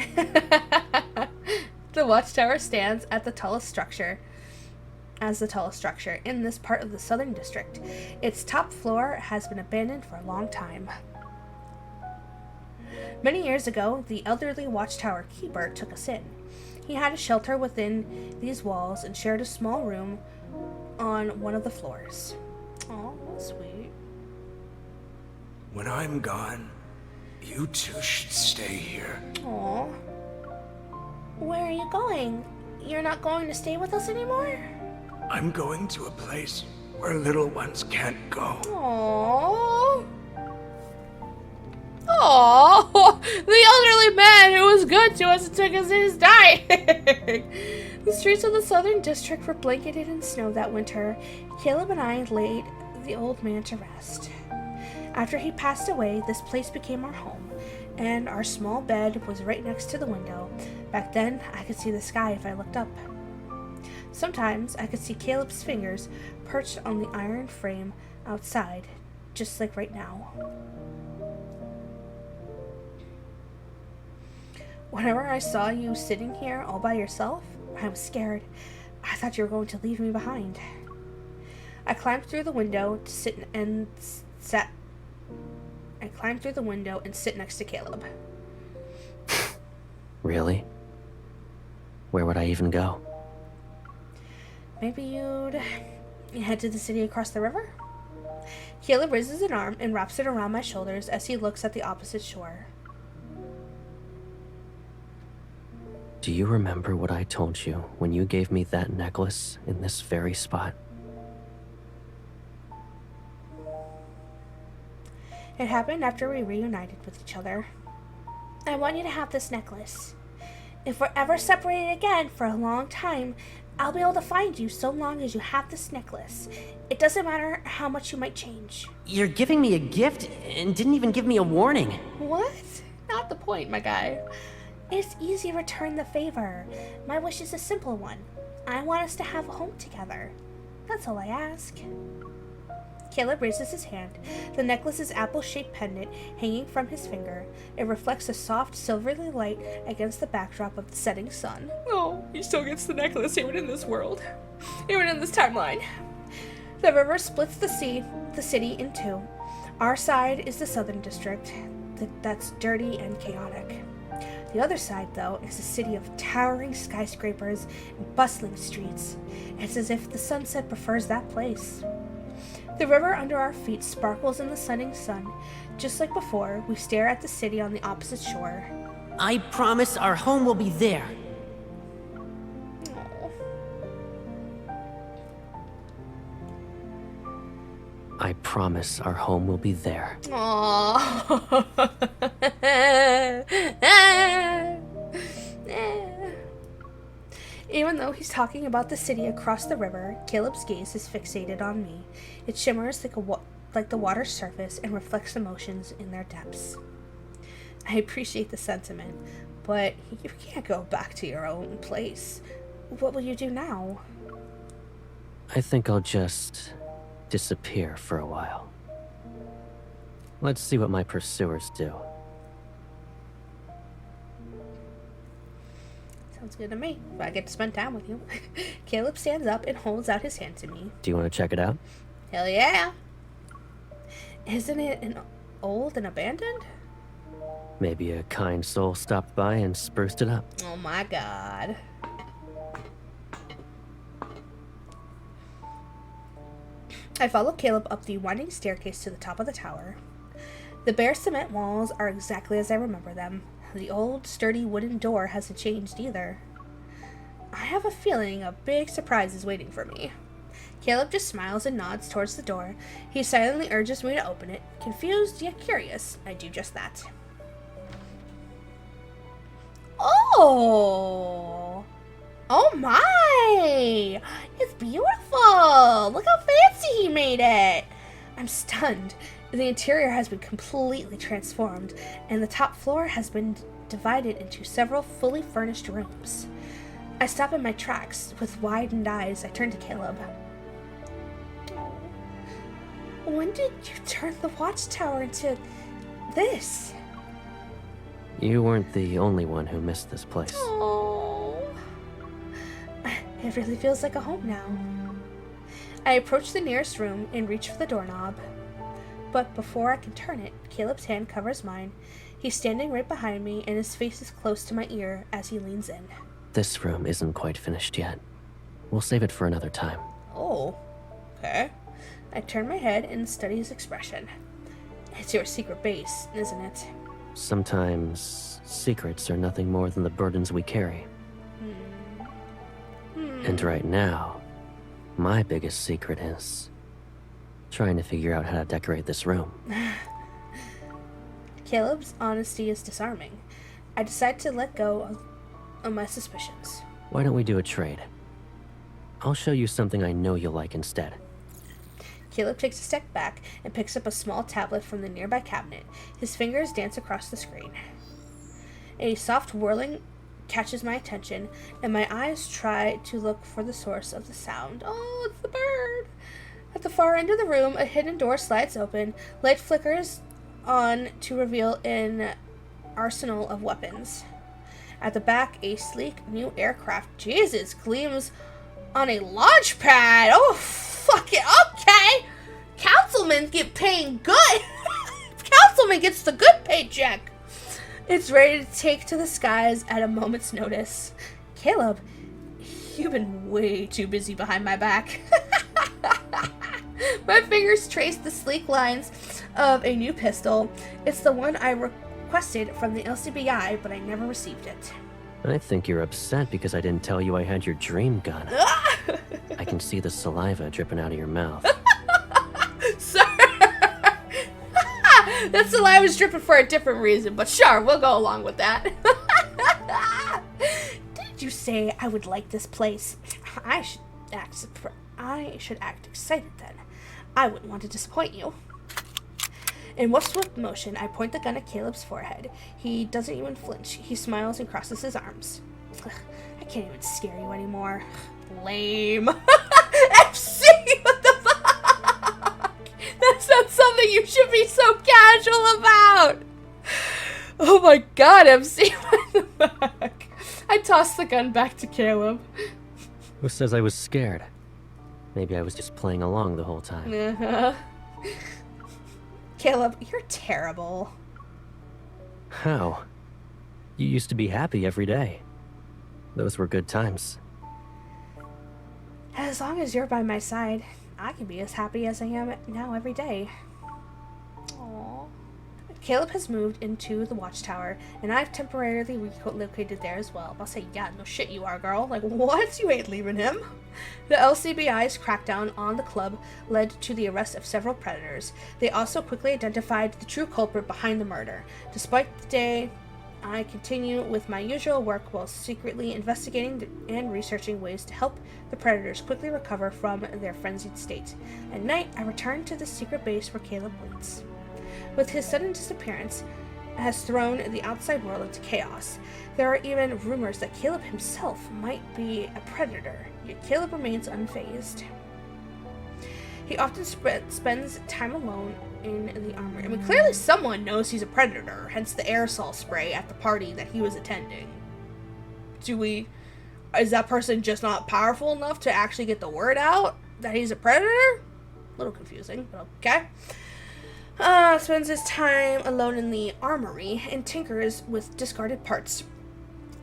Speaker 1: The watchtower stands at the tallest structure in this part of the Southern District. Its top floor has been abandoned for a long time. Many years ago, the elderly watchtower keeper took us in. He had a shelter within these walls and shared a small room on one of the floors. Oh, sweet.
Speaker 6: When I'm gone, you two should stay here.
Speaker 1: Aw. Where are you going? You're not going to stay with us anymore?
Speaker 6: I'm going to a place where little ones can't go.
Speaker 1: Aww. Aww. The elderly man who was good to us and took us in is dying. The streets of the Southern District were blanketed in snow that winter. Caleb and I laid the old man to rest. After he passed away, this place became our home, and our small bed was right next to the window. Back then, I could see the sky if I looked up. Sometimes I could see Caleb's fingers perched on the iron frame outside, just like right now. Whenever I saw you sitting here all by yourself, I was scared. I thought you were going to leave me behind. I climbed through the window to sit next to Caleb.
Speaker 3: Really? Where would I even go?
Speaker 1: Maybe you'd head to the city across the river? Caleb raises an arm and wraps it around my shoulders as he looks at the opposite shore.
Speaker 3: Do you remember what I told you when you gave me that necklace in this very spot?
Speaker 1: It happened after we reunited with each other. I want you to have this necklace. If we're ever separated again for a long time, I'll be able to find you so long as you have this necklace. It doesn't matter how much you might change.
Speaker 3: You're giving me a gift and didn't even give me a warning.
Speaker 1: What? Not the point, my guy. It's easy to return the favor. My wish is a simple one. I want us to have a home together. That's all I ask. Caleb raises his hand. The necklace's apple-shaped pendant hanging from his finger. It reflects a soft, silvery light against the backdrop of the setting sun. Oh, he still gets the necklace even in this world. Even in this timeline. The river splits the city in two. Our side is the Southern District. That's dirty and chaotic. The other side, though, is a city of towering skyscrapers and bustling streets. It's as if the sunset prefers that place. The river under our feet sparkles in the setting sun. Just like before, we stare at the city on the opposite shore.
Speaker 3: I promise our home will be there.
Speaker 1: Aww.
Speaker 3: I promise our home will be there.
Speaker 1: Aww. Even though he's talking about the city across the river, Caleb's gaze is fixated on me. It shimmers like the water's surface and reflects emotions in their depths. I appreciate the sentiment, but you can't go back to your own place. What will you do now?
Speaker 3: I think I'll just disappear for a while. Let's see what my pursuers do.
Speaker 1: Sounds good to me. If I get to spend time with you. Caleb stands up and holds out his hand to me.
Speaker 3: Do you want to check it out?
Speaker 1: Hell yeah! Isn't it old and abandoned?
Speaker 3: Maybe a kind soul stopped by and spruced it up.
Speaker 1: Oh my god. I follow Caleb up the winding staircase to the top of the tower. The bare cement walls are exactly as I remember them. The old, sturdy wooden door hasn't changed either. I have a feeling a big surprise is waiting for me. Caleb just smiles and nods towards the door. He silently urges me to open it. Confused yet curious, I do just that. Oh! Oh my! It's beautiful! Look how fancy he made it! I'm stunned. The interior has been completely transformed, and the top floor has been divided into several fully furnished rooms. I stop in my tracks. With widened eyes, I turn to Caleb. When did you turn the watchtower into this?
Speaker 3: You weren't the only one who missed this place.
Speaker 1: Oh, it really feels like a home now. I approach the nearest room and reach for the doorknob. But before I can turn it, Caleb's hand covers mine. He's standing right behind me, and his face is close to my ear as he leans in.
Speaker 3: This room isn't quite finished yet. We'll save it for another time.
Speaker 1: Oh, okay. I turn my head and study his expression. It's your secret base, isn't it?
Speaker 3: Sometimes secrets are nothing more than the burdens we carry. And right now, my biggest secret is trying to figure out how to decorate this room.
Speaker 1: Caleb's honesty is disarming. I decide to let go of my suspicions.
Speaker 3: Why don't we do a trade? I'll show you something I know you'll like instead.
Speaker 1: Caleb takes a step back and picks up a small tablet from the nearby cabinet. His fingers dance across the screen. A soft whirling catches my attention, and my eyes try to look for the source of the sound. Oh, it's the bird! At the far end of the room, a hidden door slides open. Light flickers on to reveal an arsenal of weapons. At the back, a sleek new aircraft, Jesus, gleams on a launch pad. Oh, fuck it. Okay. Councilmen get paying good. Councilman gets the good paycheck. It's ready to take to the skies at a moment's notice. Caleb, you've been way too busy behind my back. My fingers trace the sleek lines of a new pistol. It's the one I requested from the LCBI, but I never received it.
Speaker 3: I think you're upset because I didn't tell you I had your dream gun. I can see the saliva dripping out of your mouth.
Speaker 1: Sir! That saliva's dripping for a different reason, but sure, we'll go along with that. Did you say I would like this place? I should act excited then. I wouldn't want to disappoint you. In one swift motion, I point the gun at Caleb's forehead. He doesn't even flinch. He smiles and crosses his arms. Ugh, I can't even scare you anymore. Lame. FC, what the fuck? That's not something you should be so casual about. Oh my god, MC, what the fuck? I tossed the gun back to Caleb.
Speaker 3: Who says I was scared? Maybe I was just playing along the whole time.
Speaker 1: Uh-huh. Caleb, you're terrible.
Speaker 3: How? You used to be happy every day. Those were good times.
Speaker 1: As long as you're by my side, I can be as happy as I am now every day. Aww. Caleb has moved into the watchtower, and I've temporarily relocated there as well. I'll say, yeah, no shit you are, girl. Like, what? You ain't leaving him. The LCBI's crackdown on the club led to the arrest of several predators. They also quickly identified the true culprit behind the murder. Despite the day, I continue with my usual work while secretly investigating and researching ways to help the predators quickly recover from their frenzied state. At night, I return to the secret base where Caleb waits. With his sudden disappearance has thrown the outside world into chaos. There are even rumors that Caleb himself might be a predator, yet Caleb remains unfazed. He often spends time alone in the armory. I mean, clearly someone knows he's a predator, hence the aerosol spray at the party that he was attending. Is that person just not powerful enough to actually get the word out that he's a predator? A little confusing, but okay. Spends his time alone in the armory and tinkers with discarded parts.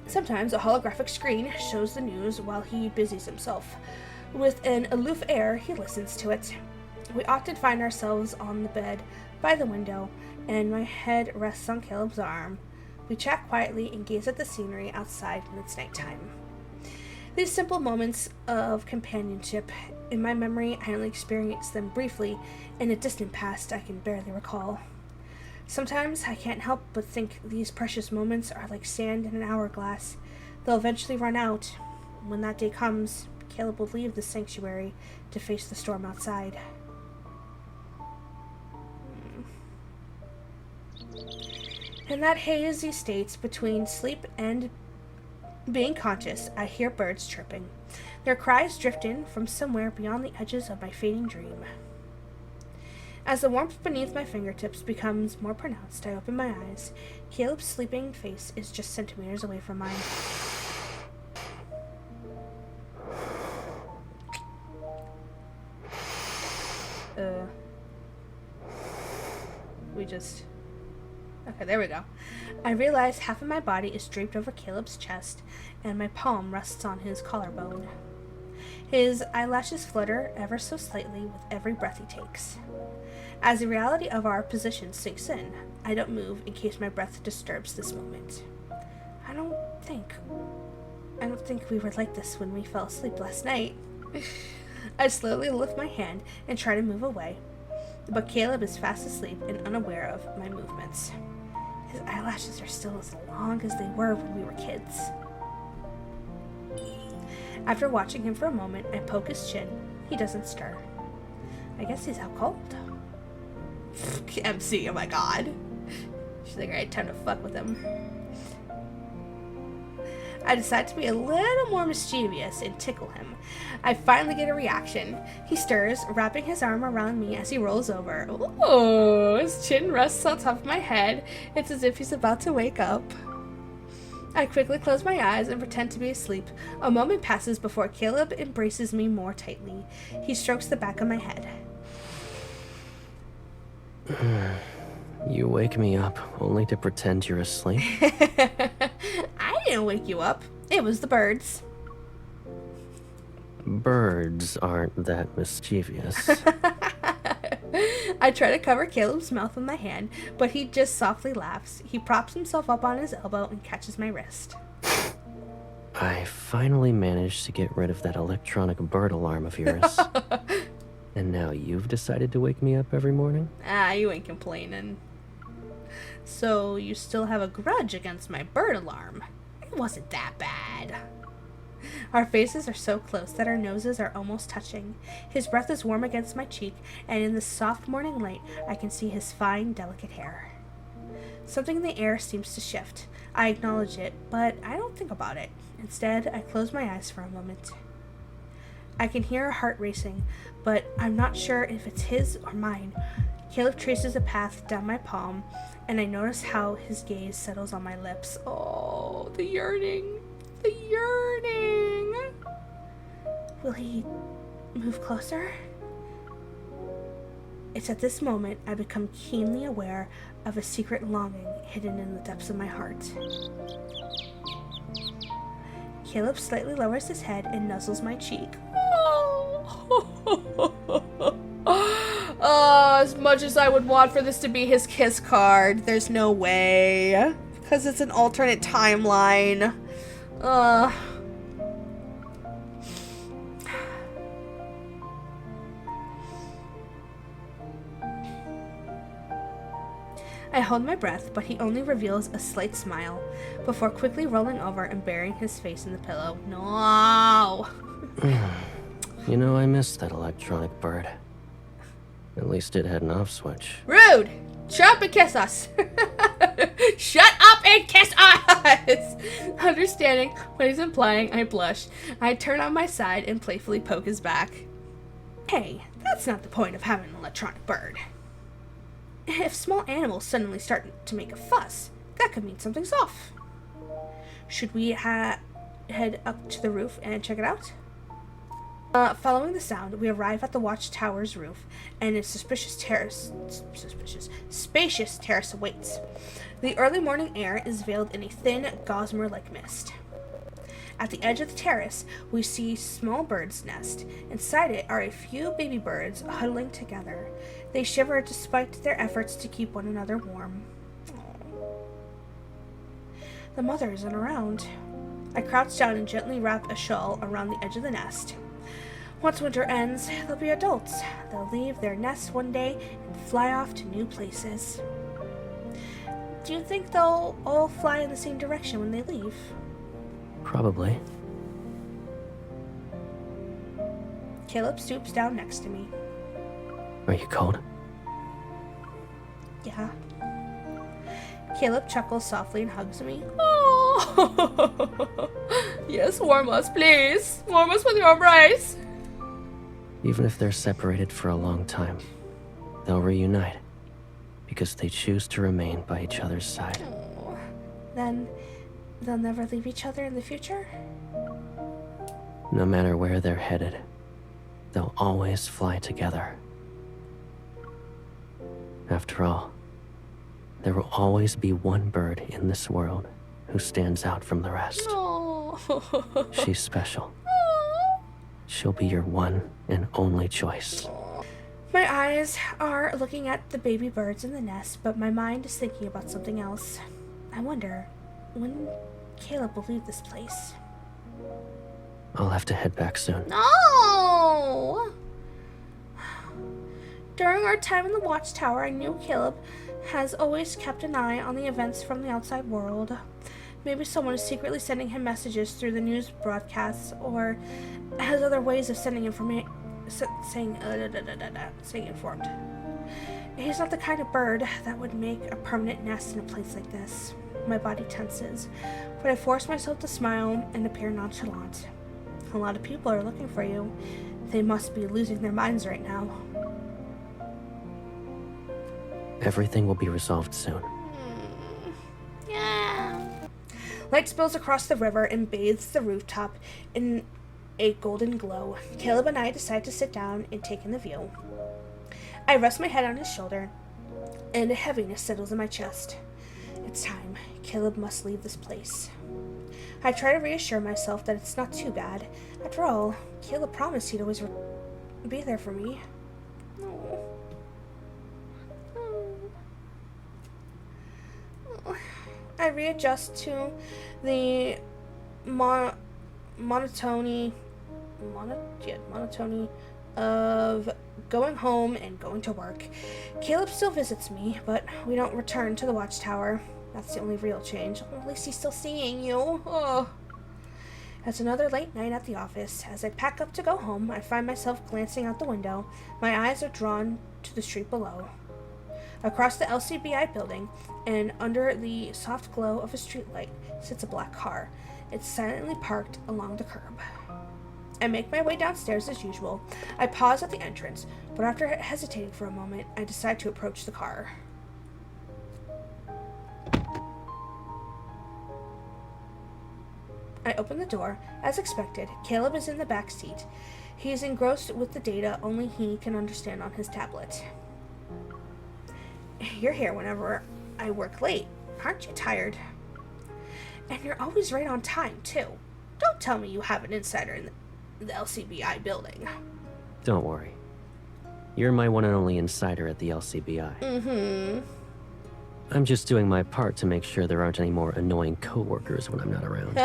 Speaker 1: Sometimes a holographic screen shows the news while he busies himself. With an aloof air, he listens to it. We often find ourselves on the bed by the window, and my head rests on Caleb's arm. We chat quietly and gaze at the scenery outside when it's nighttime. These simple moments of companionship, in my memory, I only experienced them briefly. In a distant past, I can barely recall. Sometimes I can't help but think these precious moments are like sand in an hourglass. They'll eventually run out. When that day comes, Caleb will leave the sanctuary to face the storm outside. In that hazy state between sleep and being conscious, I hear birds chirping. Their cries drift in from somewhere beyond the edges of my fading dream. As the warmth beneath my fingertips becomes more pronounced, I open my eyes. Caleb's sleeping face is just centimeters away from mine. Okay, there we go. I realize half of my body is draped over Caleb's chest, and my palm rests on his collarbone. His eyelashes flutter ever so slightly with every breath he takes. As the reality of our position sinks in, I don't move in case my breath disturbs this moment. I don't think we were like this when we fell asleep last night. I slowly lift my hand and try to move away, but Caleb is fast asleep and unaware of my movements. His eyelashes are still as long as they were when we were kids. After watching him for a moment, I poke his chin. He doesn't stir. I guess he's out cold. MC, oh my god. She's like, alright, time to fuck with him. I decide to be a little more mischievous and tickle him. I finally get a reaction. He stirs, wrapping his arm around me as he rolls over. Ooh, his chin rests on top of my head. It's as if he's about to wake up. I quickly close my eyes and pretend to be asleep. A moment passes before Caleb embraces me more tightly. He strokes the back of my head.
Speaker 3: You wake me up only to pretend you're asleep?
Speaker 1: I didn't wake you up. It was the birds.
Speaker 3: Birds aren't that mischievous.
Speaker 1: I try to cover Caleb's mouth with my hand, but he just softly laughs. He props himself up on his elbow and catches my wrist.
Speaker 3: I finally managed to get rid of that electronic bird alarm of yours. And now you've decided to wake me up every morning?
Speaker 1: You ain't complaining. So you still have a grudge against my bird alarm? It wasn't that bad. Our faces are so close that our noses are almost touching. His breath is warm against my cheek, and in the soft morning light, I can see his fine, delicate hair. Something in the air seems to shift. I acknowledge it, but I don't think about it. Instead, I close my eyes for a moment. I can hear a heart racing, but I'm not sure if it's his or mine. Caleb traces a path down my palm, and I notice how his gaze settles on my lips. Oh, the yearning. The yearning. Will he move closer? It's at this moment I become keenly aware of a secret longing hidden in the depths of my heart. Caleb slightly lowers his head and nuzzles my cheek. As much as I would want for this to be his kiss card, there's no way. Because it's an alternate timeline. I hold my breath, but he only reveals a slight smile before quickly rolling over and burying his face in the pillow. No!
Speaker 3: You know, I missed that electronic bird. At least it had an off switch.
Speaker 1: Rude! Shut up and kiss us! Shut up and kiss us! Understanding what he's implying, I blush. I turn on my side and playfully poke his back. Hey, that's not the point of having an electronic bird. If small animals suddenly start to make a fuss, that could mean something's off. Should we head up to the roof and check it out? Following the sound, we arrive at the watchtower's roof, and a spacious terrace awaits. The early morning air is veiled in a thin, gossamer-like mist. At the edge of the terrace, we see a small bird's nest. Inside it are a few baby birds huddling together. They shiver despite their efforts to keep one another warm. Aww. The mother isn't around. I crouch down and gently wrap a shawl around the edge of the nest. Once winter ends, they'll be adults. They'll leave their nest one day and fly off to new places. Do you think they'll all fly in the same direction when they leave?
Speaker 3: Probably.
Speaker 1: Caleb stoops down next to me.
Speaker 3: Are you cold?
Speaker 1: Yeah. Caleb chuckles softly and hugs me. Oh! Yes, warm us, please. Warm us with your embrace.
Speaker 3: Even if they're separated for a long time, they'll reunite because they choose to remain by each other's side.
Speaker 1: Oh. Then they'll never leave each other in the future?
Speaker 3: No matter where they're headed, they'll always fly together. After all, there will always be one bird in this world who stands out from the rest.
Speaker 1: Oh.
Speaker 3: She's special. She'll be your one and only choice.
Speaker 1: My eyes are looking at the baby birds in the nest, but my mind is thinking about something else. I wonder, when Caleb will leave this place?
Speaker 3: I'll have to head back soon.
Speaker 1: No! During our time in the watchtower, I knew Caleb has always kept an eye on the events from the outside world. Maybe someone is secretly sending him messages through the news broadcasts, or has other ways of sending information, staying informed. He's not the kind of bird that would make a permanent nest in a place like this. My body tenses, but I force myself to smile and appear nonchalant. A lot of people are looking for you. They must be losing their minds right now.
Speaker 3: Everything will be resolved soon.
Speaker 1: Yeah. Light spills across the river and bathes the rooftop in a golden glow. Caleb and I decide to sit down and take in the view. I rest my head on his shoulder, and a heaviness settles in my chest. It's time. Caleb must leave this place. I try to reassure myself that it's not too bad. After all, Caleb promised he'd always be there for me. Oh. I readjust to the monotony of going home and going to work. Caleb still visits me, but we don't return to the watchtower. That's the only real change. At least he's still seeing you. Oh. It's another late night at the office. As I pack up to go home, I find myself glancing out the window. My eyes are drawn to the street below. Across the LCBI building, and under the soft glow of a streetlight, sits a black car. It's silently parked along the curb. I make my way downstairs as usual. I pause at the entrance, but after hesitating for a moment, I decide to approach the car. I open the door. As expected, Caleb is in the back seat. He is engrossed with the data only he can understand on his tablet. You're here whenever I work late. Aren't you tired? And you're always right on time, too. Don't tell me you have an insider in the LCBI building.
Speaker 3: Don't worry. You're my one and only insider at the LCBI.
Speaker 1: Mm-hmm.
Speaker 3: I'm just doing my part to make sure there aren't any more annoying coworkers when I'm not around.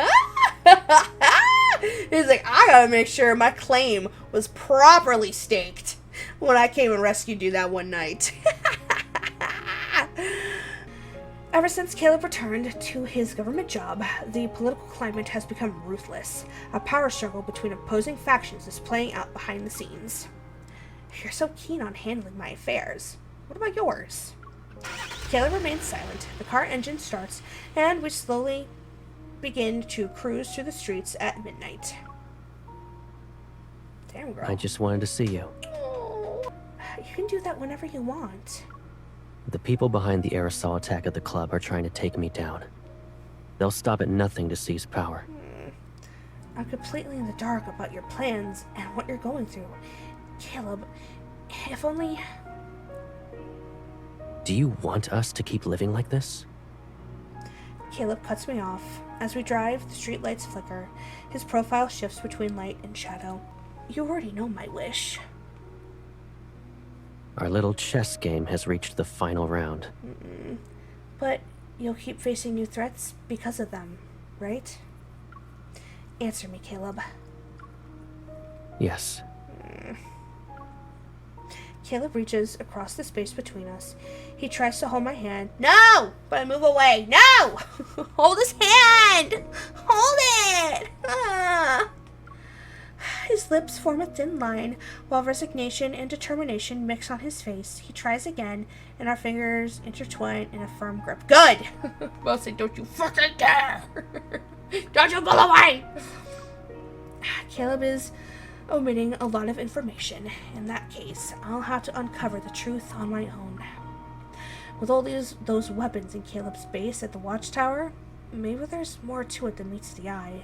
Speaker 1: He's like, I gotta make sure my claim was properly staked when I came and rescued you that one night. Ever since Caleb returned to his government job, the political climate has become ruthless. A power struggle between opposing factions is playing out behind the scenes. You're so keen on handling my affairs. What about yours? Caleb remains silent. The car engine starts, and we slowly begin to cruise through the streets at midnight. Damn, girl.
Speaker 3: I just wanted to see you.
Speaker 1: Oh, you can do that whenever you want.
Speaker 3: The people behind the aerosol attack at the club are trying to take me down. They'll stop at nothing to seize power.
Speaker 1: I'm completely in the dark about your plans and what you're going through. Caleb, if only...
Speaker 3: Do you want us to keep living like this?
Speaker 1: Caleb cuts me off. As we drive, the streetlights flicker. His profile shifts between light and shadow. You already know my wish.
Speaker 3: Our little chess game has reached the final round.
Speaker 1: But you'll keep facing new threats because of them, right? Answer me, Caleb.
Speaker 3: Yes.
Speaker 1: Caleb reaches across the space between us. He tries to hold my hand. No! But I move away. No! Hold his hand! Hold it! Ah. His lips form a thin line, while resignation and determination mix on his face. He tries again, and our fingers intertwine in a firm grip. Good! Mostly, don't you fucking dare! Don't you go away! Caleb is omitting a lot of information. In that case, I'll have to uncover the truth on my own. With all those weapons in Caleb's base at the watchtower, maybe there's more to it than meets the eye.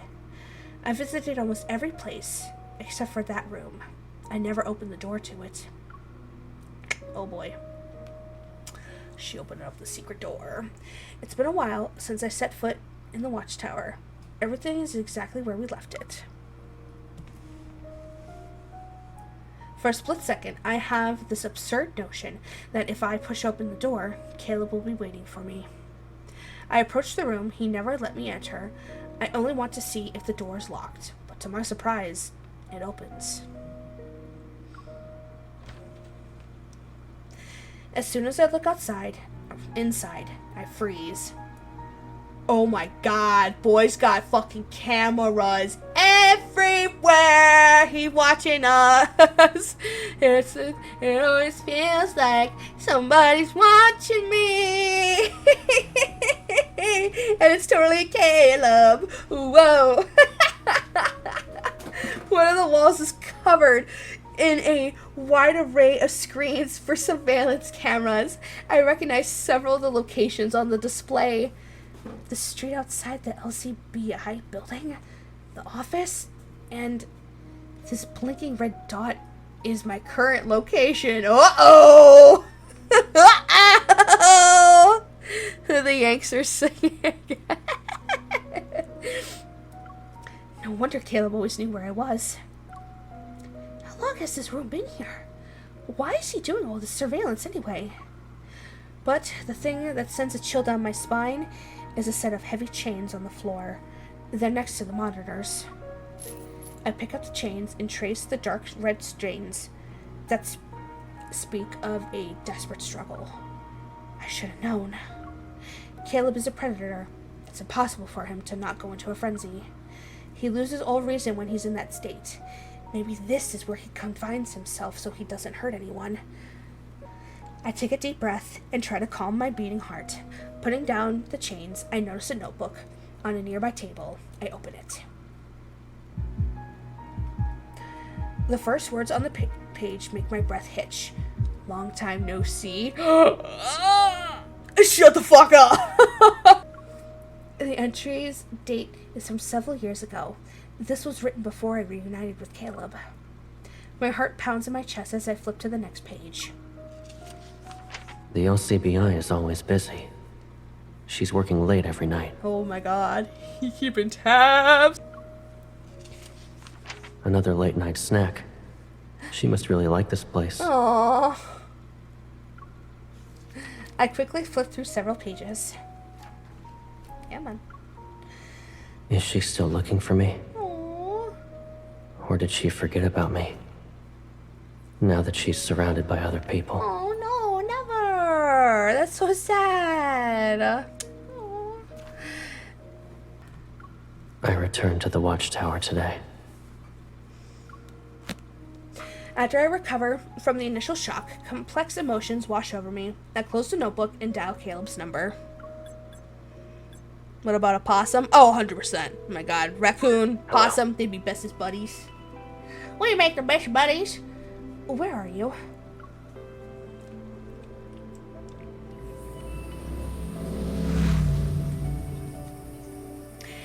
Speaker 1: I visited almost every place, except for that room. I never opened the door to it. Oh boy. She opened up the secret door. It's been a while since I set foot in the watchtower. Everything is exactly where we left it. For a split second, I have this absurd notion that if I push open the door, Caleb will be waiting for me. I approach the room he never let me enter. I only want to see if the door is locked, but to my surprise, it opens. As soon as I look inside, I freeze. Oh my god, boy's got fucking cameras everywhere. He watching us. It always feels like somebody's watching me. And it's totally Caleb. Whoa. One of the walls is covered in a wide array of screens for surveillance cameras. I recognize several of the locations on the display. The street outside the LCBI building, the office, and this blinking red dot is my current location. Uh-oh! Uh-oh! The Yanks are singing again. No wonder Caleb always knew where I was. How long has this room been here? Why is he doing all this surveillance anyway? But the thing that sends a chill down my spine is a set of heavy chains on the floor. They're next to the monitors. I pick up the chains and trace the dark red stains that speak of a desperate struggle. I should have known. Caleb is a predator. It's impossible for him to not go into a frenzy. He loses all reason when he's in that state. Maybe this is where he confines himself so he doesn't hurt anyone. I take a deep breath and try to calm my beating heart. Putting down the chains, I notice a notebook on a nearby table. I open it. The first words on the page make my breath hitch. Long time no see. Shut the fuck up! The entry's date is from several years ago. This was written before I reunited with Caleb. My heart pounds in my chest as I flip to the next page.
Speaker 3: The LCBI is always busy. She's working late every night.
Speaker 1: Oh my god. He's keeping tabs.
Speaker 3: Another late night snack. She must really like this place.
Speaker 1: Aww. I quickly flip through several pages. Yeah, man.
Speaker 3: Is she still looking for me?
Speaker 1: Aww.
Speaker 3: Or did she forget about me? Now that she's surrounded by other people.
Speaker 1: Oh no, never. That's so sad. Aww.
Speaker 3: I returned to the watchtower today.
Speaker 1: After I recover from the initial shock, complex emotions wash over me. I close the notebook and dial Caleb's number. What about a possum? Oh, 100%. Oh my god. Raccoon, possum, they'd be bestest buddies. We make the best buddies. Where are you?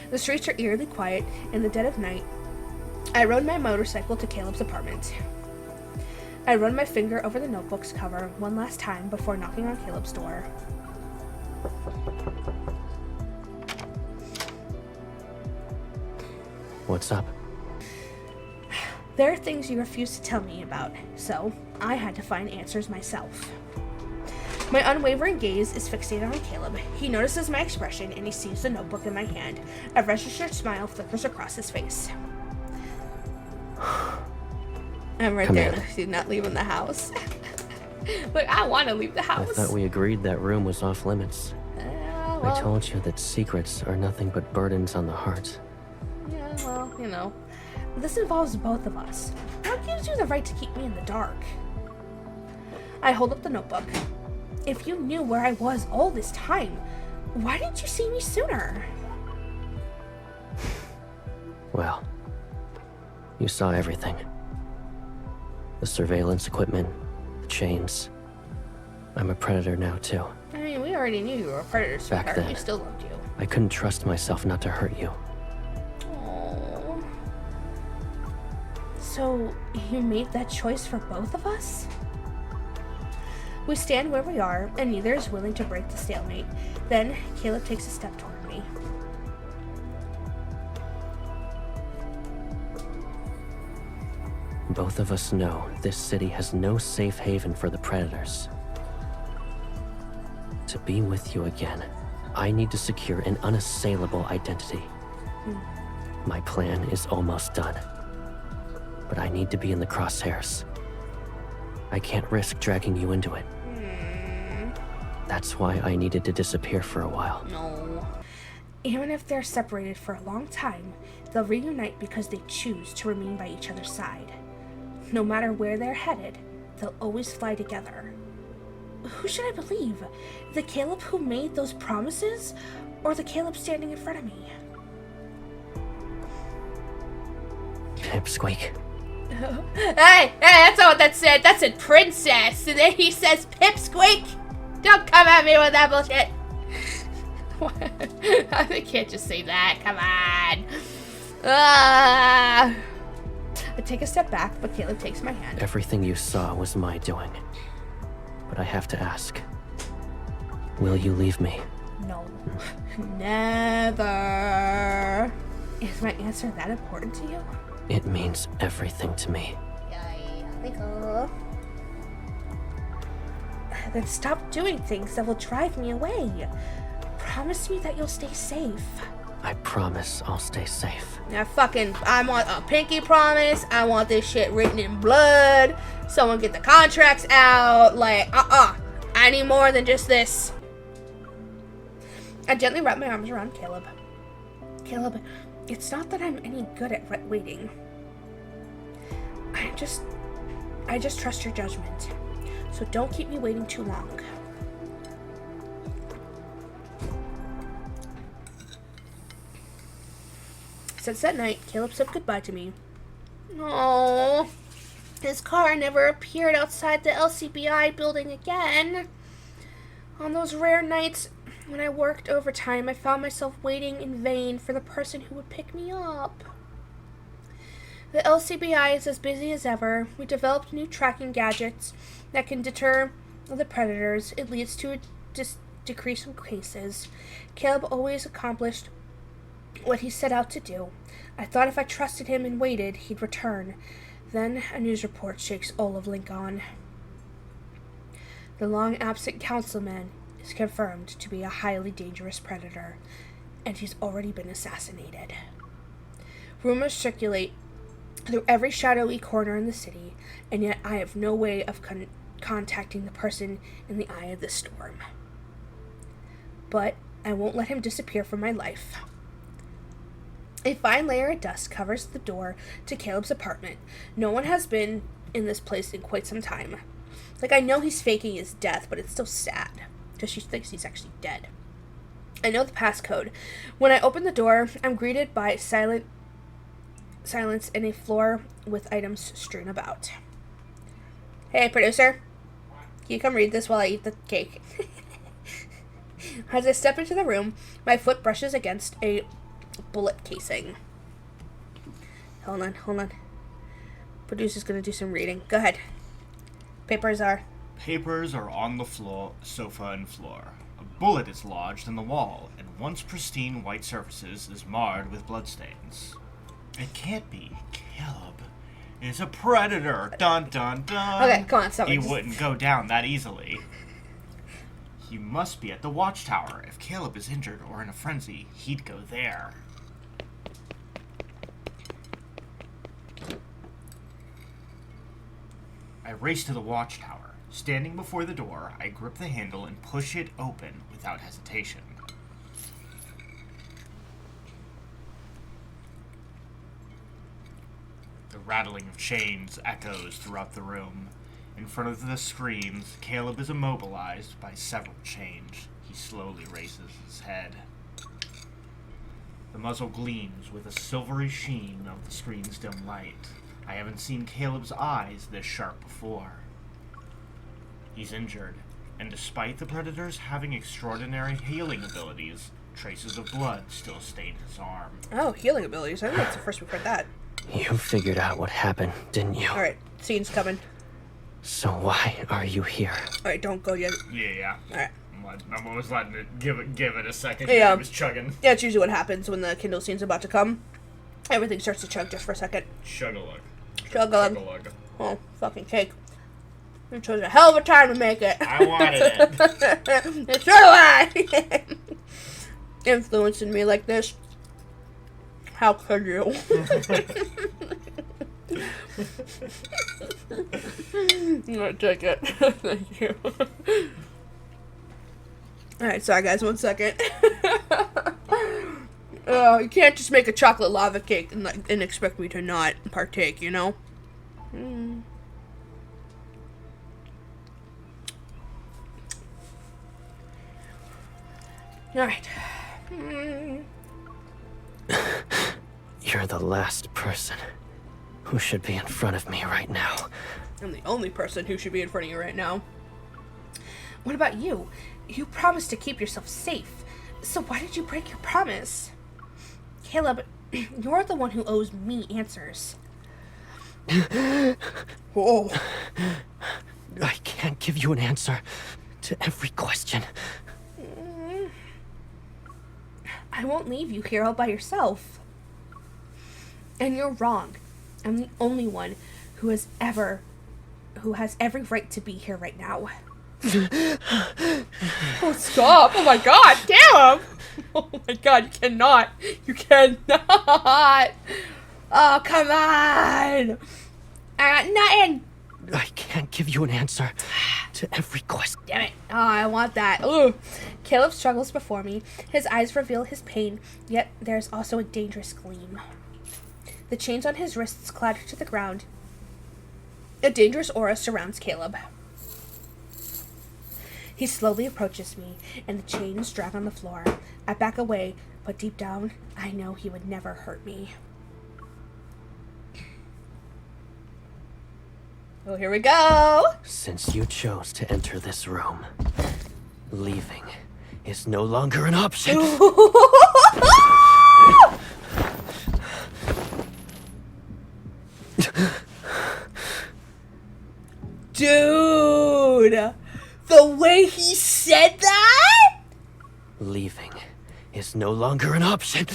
Speaker 1: The streets are eerily quiet in the dead of night. I rode my motorcycle to Caleb's apartment. I run my finger over the notebook's cover one last time before knocking on Caleb's door.
Speaker 3: What's up?
Speaker 1: There are things you refuse to tell me about, so I had to find answers myself. My unwavering gaze is fixated on Caleb. He notices my expression and he sees the notebook in my hand. A registered smile flickers across his face. I'm right
Speaker 3: Come
Speaker 1: there.
Speaker 3: in.
Speaker 1: She's not leaving the house. Look, I want to leave the
Speaker 3: I
Speaker 1: house.
Speaker 3: thought we agreed that room was off limits.
Speaker 1: Well,
Speaker 3: I told you that secrets are nothing but burdens on the heart.
Speaker 1: yeah, well, you know. This involves both of us. What gives you the right to keep me in the dark? I hold up the notebook. If you knew where I was all this time, why didn't you see me sooner?
Speaker 3: Well, you saw everything. The surveillance equipment, the chains. I'm a predator now, too.
Speaker 1: I mean, we already knew you were a predator,
Speaker 3: Back
Speaker 1: sweetheart.
Speaker 3: then.
Speaker 1: We still loved you.
Speaker 3: I couldn't trust myself not to hurt you.
Speaker 1: Aww. So, you made that choice for both of us? We stand where we are, and neither is willing to break the stalemate. Then, Caleb takes a step toward me.
Speaker 3: Both of us know this city has no safe haven for the predators. To be with you again, I need to secure an unassailable identity. My plan is almost done. But I need to be in the crosshairs. I can't risk dragging you into it. That's why I needed to disappear for a while.
Speaker 1: No. Even if they're separated for a long time, they'll reunite because they choose to remain by each other's side. No matter where they're headed, they'll always fly together. Who should I believe? The Caleb who made those promises? Or the Caleb standing in front of me?
Speaker 3: Pipsqueak.
Speaker 1: Hey, that's not what that said. That said princess. And then he says pipsqueak. Don't come at me with that bullshit. I can't just say that. Come on. I take a step back, but Caleb takes my hand.
Speaker 3: Everything you saw was my doing. But I have to ask, will you leave me?
Speaker 1: No. Never. Is my answer that important to you?
Speaker 3: It means everything to me.
Speaker 1: Then stop doing things that will drive me away. Promise me that you'll stay safe.
Speaker 3: I promise I'll stay safe.
Speaker 1: Now I want a pinky promise. I want this shit written in blood. Someone get the contracts out. Like, I need more than just this. I gently wrap my arms around Caleb. Caleb, it's not that I'm any good at waiting. I just trust your judgment. So don't keep me waiting too long. Since that night, Caleb said goodbye to me. Oh, his car never appeared outside the LCBI building again. On those rare nights when I worked overtime, I found myself waiting in vain for the person who would pick me up. The LCBI is as busy as ever. We developed new tracking gadgets that can deter the predators. It leads to a decrease in cases. Caleb always accomplished what he set out to do. I thought if I trusted him and waited, he'd return. Then a news report shakes all of Lincoln. The long-absent councilman is confirmed to be a highly dangerous predator, and he's already been assassinated. Rumors circulate through every shadowy corner in the city, and yet I have no way of contacting the person in the eye of the storm. But I won't let him disappear from my life. A fine layer of dust covers the door to Caleb's apartment. No one has been in this place in quite some time. Like, I know he's faking his death, but it's still sad, because she thinks he's actually dead. I know the passcode. When I open the door, I'm greeted by silence and a floor with items strewn about. Hey, producer. Can you come read this while I eat the cake? As I step into the room, my foot brushes against a bullet casing. Hold on. Producer's gonna do some reading. Go ahead. Papers are
Speaker 7: on the floor, sofa and floor. A bullet is lodged in the wall, and once pristine white surfaces is marred with bloodstains. It can't be. Caleb is a predator. Dun dun dun.
Speaker 1: Okay, come on, someone.
Speaker 7: He wouldn't go down that easily. He must be at the watchtower. If Caleb is injured or in a frenzy, he'd go there. I race to the watchtower. Standing before the door, I grip the handle and push it open without hesitation. The rattling of chains echoes throughout the room. In front of the screens, Caleb is immobilized by several chains. He slowly raises his head. The muzzle gleams with a silvery sheen of the screen's dim light. I haven't seen Caleb's eyes this sharp before. He's injured, and despite the predators having extraordinary healing abilities, traces of blood still stain his arm.
Speaker 1: Oh, healing abilities. I think that's the first we've heard that.
Speaker 3: You figured out what happened, didn't you?
Speaker 1: Alright, scene's coming.
Speaker 3: So why are you here?
Speaker 1: Alright, don't go yet.
Speaker 7: Yeah.
Speaker 1: Alright.
Speaker 7: I'm always letting it give it a second.
Speaker 1: Yeah.
Speaker 7: He was chugging.
Speaker 1: Yeah, it's usually what happens when the Kindle scene's about to come. Everything starts to chug just for a second.
Speaker 7: Chug-a-lug.
Speaker 1: Chug-a-lug. Oh, fucking cake. You chose a hell of a time to make it.
Speaker 7: I wanted it.
Speaker 1: And so do I. Influencing me like this. How could you? I'm gonna take it. Thank you. Alright, sorry guys, 1 second. You can't just make a chocolate lava cake and expect me to not partake, you know? Alright.
Speaker 3: You're the last person who should be in front of me right now.
Speaker 1: I'm the only person who should be in front of you right now. What about you? You promised to keep yourself safe. So why did you break your promise? Caleb, you're the one who owes me answers. Oh.
Speaker 3: I can't give you an answer to every question.
Speaker 1: I won't leave you here all by yourself. And you're wrong. I'm the only one who has every right to be here right now. Oh, stop. Oh my god, damn! Oh my god, you cannot. You cannot. Oh, come on. I got nothing.
Speaker 3: I can't give you an answer to every question.
Speaker 1: Damn it. Oh, I want that. Ugh. Caleb struggles before me. His eyes reveal his pain, yet there's also a dangerous gleam. The chains on his wrists clatter to the ground. A dangerous aura surrounds Caleb. He slowly approaches me, and the chains drag on the floor. I back away, but deep down, I know he would never hurt me. Oh, here we go!
Speaker 3: Since you chose to enter this room, leaving is no longer an option.
Speaker 1: Dude! The way he said that?
Speaker 3: Leaving is no longer an option.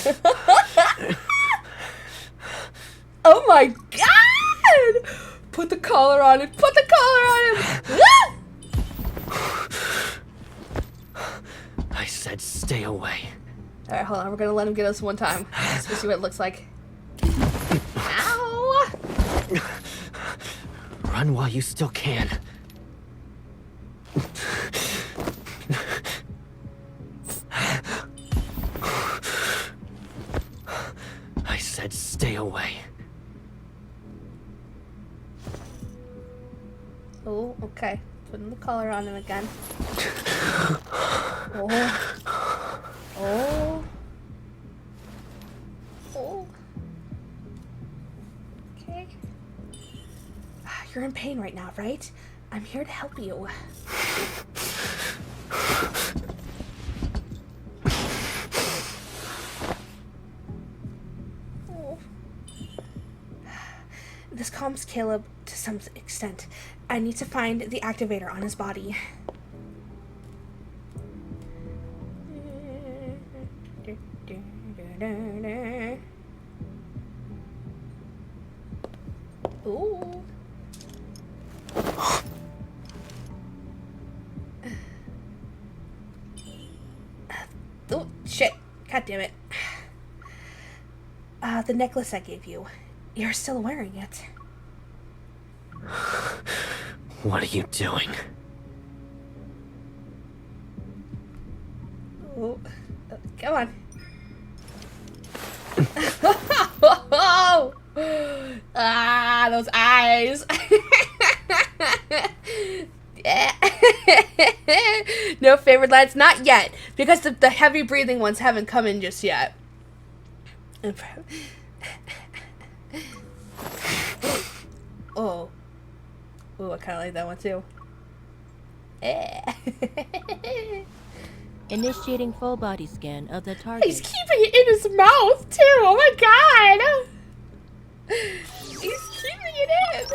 Speaker 1: Oh my god! Put the collar on him! Put the collar on him!
Speaker 3: I said stay away.
Speaker 1: Alright, hold on. We're gonna let him get us one time. Let's see what it looks like. Ow!
Speaker 3: Run while you still can. I said stay away.
Speaker 1: Oh, okay. Putting the collar on him again. Oh. Oh. Oh. Okay. You're in pain right now, right? I'm here to help you. Oh. This calms Caleb to some extent. I need to find the activator on his body. Ooh. Oh, shit. God damn it. The necklace I gave you. You're still wearing it.
Speaker 3: What are you doing?
Speaker 1: Oh, come on. Oh! Ah, those eyes. Yeah. No favorite lines? Not yet. Because the heavy breathing ones haven't come in just yet. Oh. Ooh, I kind of like that one too.
Speaker 8: Initiating full body scan of the target.
Speaker 1: He's keeping it in his mouth too. Oh my god. He's keeping it in.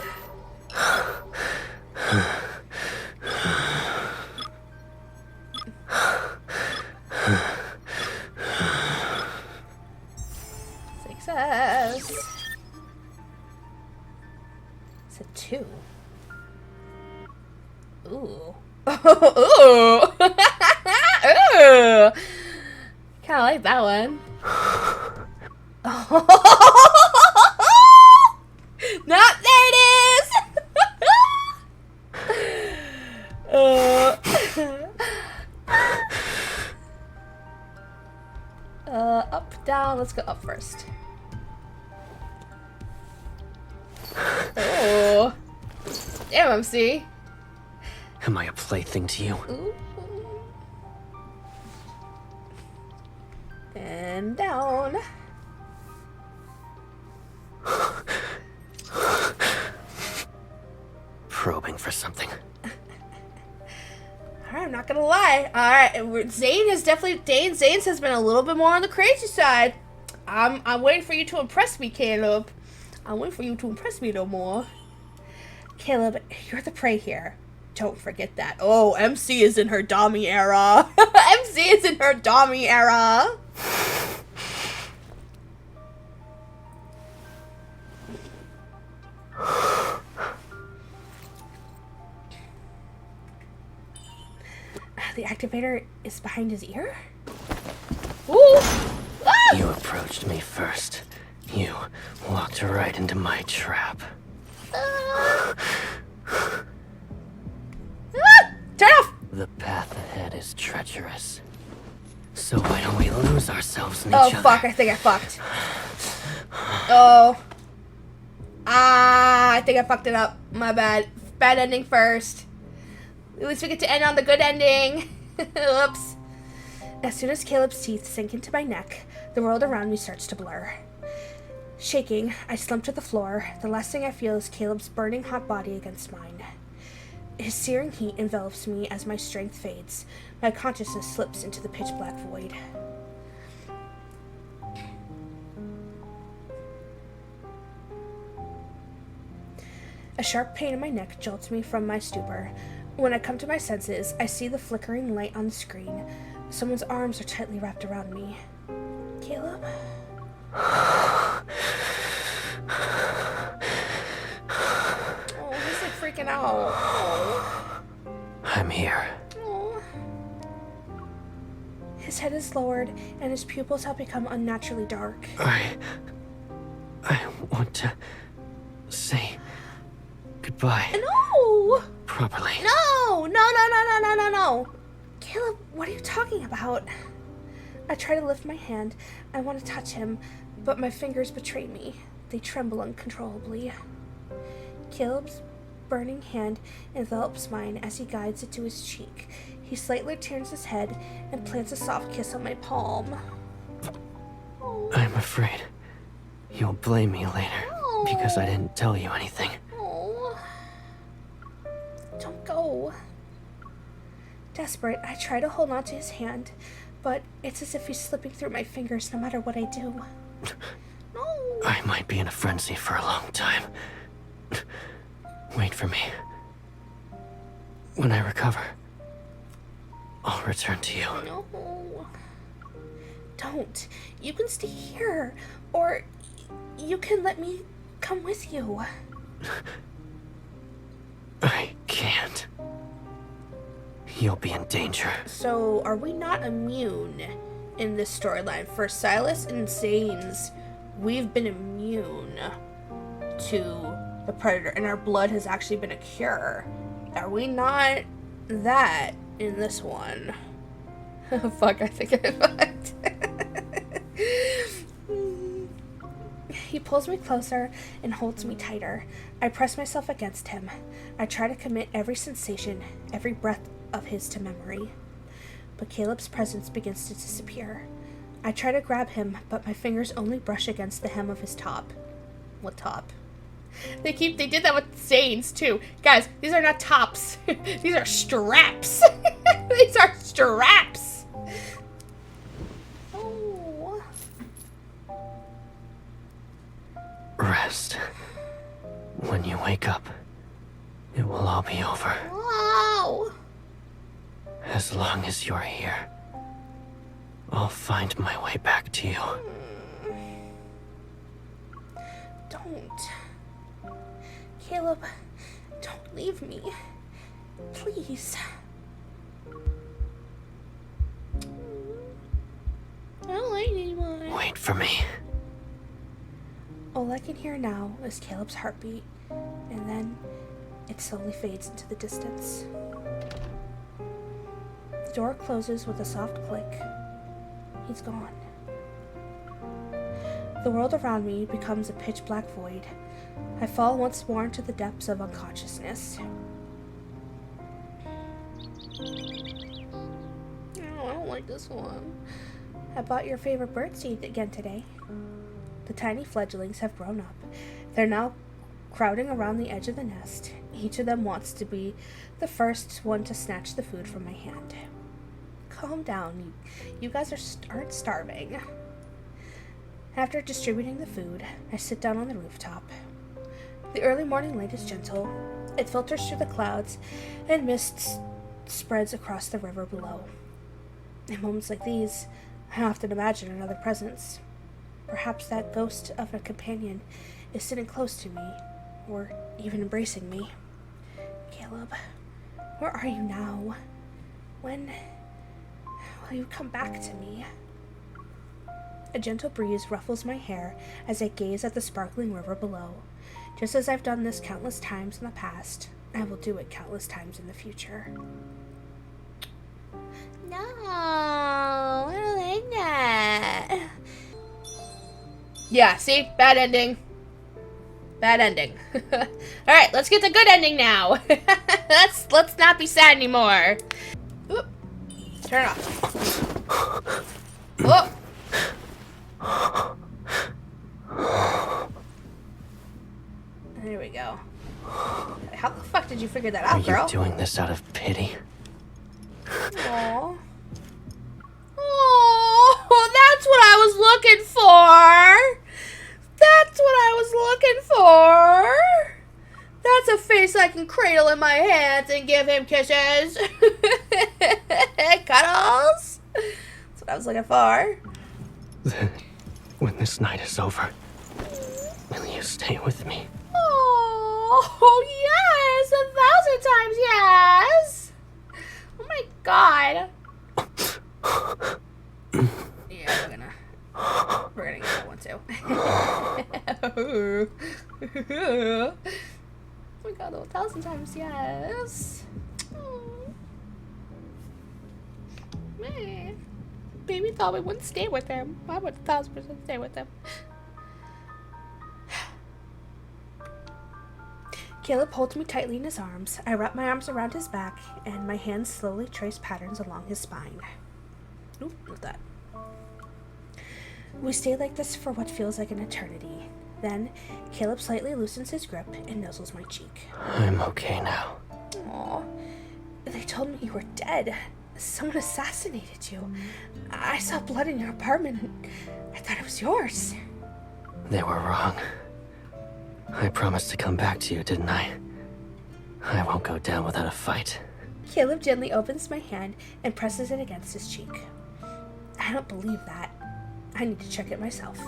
Speaker 1: Success. It's a 2. Ooh. Ooh. Ooh. Kind of like that one. Not there it is. Up, down. Let's go up first. Oh. Damn, MC.
Speaker 3: Am I a plaything to you?
Speaker 1: Ooh. And down.
Speaker 3: Probing for something.
Speaker 1: Alright, I'm not gonna lie. Alright, Zane's has been a little bit more on the crazy side. I'm waiting for you to impress me, Caleb. I'm waiting for you to impress me no more. Caleb, you're the prey here. Don't forget that. Oh, MC is in her Dommy era. MC is in her Dommy era. The activator is behind his ear? Ooh! Ah!
Speaker 3: You approached me first. You walked right into my trap.
Speaker 1: Ah! Turn off!
Speaker 3: The path ahead is treacherous. So why don't we lose ourselves in
Speaker 1: Oh,
Speaker 3: each other?
Speaker 1: fuck, I think I fucked. Oh. Ah, I think I fucked it up. My bad. Bad ending first. At least we get to end on the good ending. Oops. As soon as Caleb's teeth sink into my neck, the world around me starts to blur. Shaking, I slump to the floor. The last thing I feel is Caleb's burning hot body against mine. His searing heat envelops me as my strength fades. My consciousness slips into the pitch-black void. A sharp pain in my neck jolts me from my stupor. When I come to my senses, I see the flickering light on the screen. Someone's arms are tightly wrapped around me. Caleb? Oh, he's like freaking out. Oh.
Speaker 3: I'm here.
Speaker 1: Oh. His head is lowered, and his pupils have become unnaturally dark.
Speaker 3: I want to say goodbye.
Speaker 1: No!
Speaker 3: Properly.
Speaker 1: No! No. Caleb, what are you talking about? I try to lift my hand. I want to touch him, but my fingers betray me. They tremble uncontrollably. Caleb's burning hand envelops mine as he guides it to his cheek. He slightly turns his head and plants a soft kiss on my palm.
Speaker 3: I'm afraid you'll blame me later because I didn't tell you anything.
Speaker 1: Oh. Don't go. Desperate, I try to hold on to his hand, but it's as if he's slipping through my fingers no matter what I do. No.
Speaker 3: I might be in a frenzy for a long time, Wait for me. When I recover, I'll return to you.
Speaker 1: No. Don't. You can stay here. Or you can let me come with you.
Speaker 3: I can't. You'll be in danger.
Speaker 1: So, are we not immune in this storyline? For Silas and Zane's, we've been immune to the Predator, and our blood has actually been a cure. Are we not that in this one? Fuck, I think I fucked. He pulls me closer and holds me tighter. I press myself against him. I try to commit every sensation, every breath of his to memory. But Caleb's presence begins to disappear. I try to grab him, but my fingers only brush against the hem of his top. What top? They did that with Zane's too. Guys, these are not tops. These are straps. These are straps. Oh.
Speaker 3: Rest. When you wake up, it will all be over.
Speaker 1: Wow.
Speaker 3: As long as you're here, I'll find my way back to you.
Speaker 1: Don't. Caleb, don't leave me. Please. I don't like anyone.
Speaker 3: Wait for me.
Speaker 1: All I can hear now is Caleb's heartbeat, and then it slowly fades into the distance. The door closes with a soft click. He's gone. The world around me becomes a pitch-black void. I fall once more into the depths of unconsciousness. Oh, I don't like this one. I bought your favorite birdseed again today. The tiny fledglings have grown up. They're now crowding around the edge of the nest. Each of them wants to be the first one to snatch the food from my hand. Calm down. You guys aren't starving. After distributing the food, I sit down on the rooftop. The early morning light is gentle. It filters through the clouds, and mist spreads across the river below. In moments like these, I often imagine another presence. Perhaps that ghost of a companion is sitting close to me, or even embracing me. Caleb, where are you now? When will you come back to me? A gentle breeze ruffles my hair as I gaze at the sparkling river below. Just as I've done this countless times in the past, I will do it countless times in the future. No, I don't like that. Yeah, see? Bad ending. Bad ending. Alright, let's get the good ending now. Let's not be sad anymore. Oop. Turn it off. Whoop. There we go. How the fuck did you figure that out, girl?
Speaker 3: Are you doing this out of pity?
Speaker 1: Aww. Oh, that's what I was looking for. That's what I was looking for. That's a face I can cradle in my hands and give him kisses. Cuddles. That's what I was looking for.
Speaker 3: Then, when this night is over, will you stay with me?
Speaker 1: Oh, yes! 1,000 times yes! Oh my god. Yeah, we're gonna get that one too. Oh my god, 1,000 times yes. Oh. Man. Baby thought we wouldn't stay with him. I would 1,000% stay with him. Caleb holds me tightly in his arms. I wrap my arms around his back, and my hands slowly trace patterns along his spine. Oop, not that. We stay like this for what feels like an eternity. Then, Caleb slightly loosens his grip and nuzzles my cheek.
Speaker 3: I'm okay now.
Speaker 1: Aw, they told me you were dead. Someone assassinated you. I saw blood in your apartment, and I thought it was yours.
Speaker 3: They were wrong. I promised to come back to you, didn't I? I won't go down without a fight.
Speaker 1: Caleb gently opens my hand and presses it against his cheek. I don't believe that. I need to check it myself.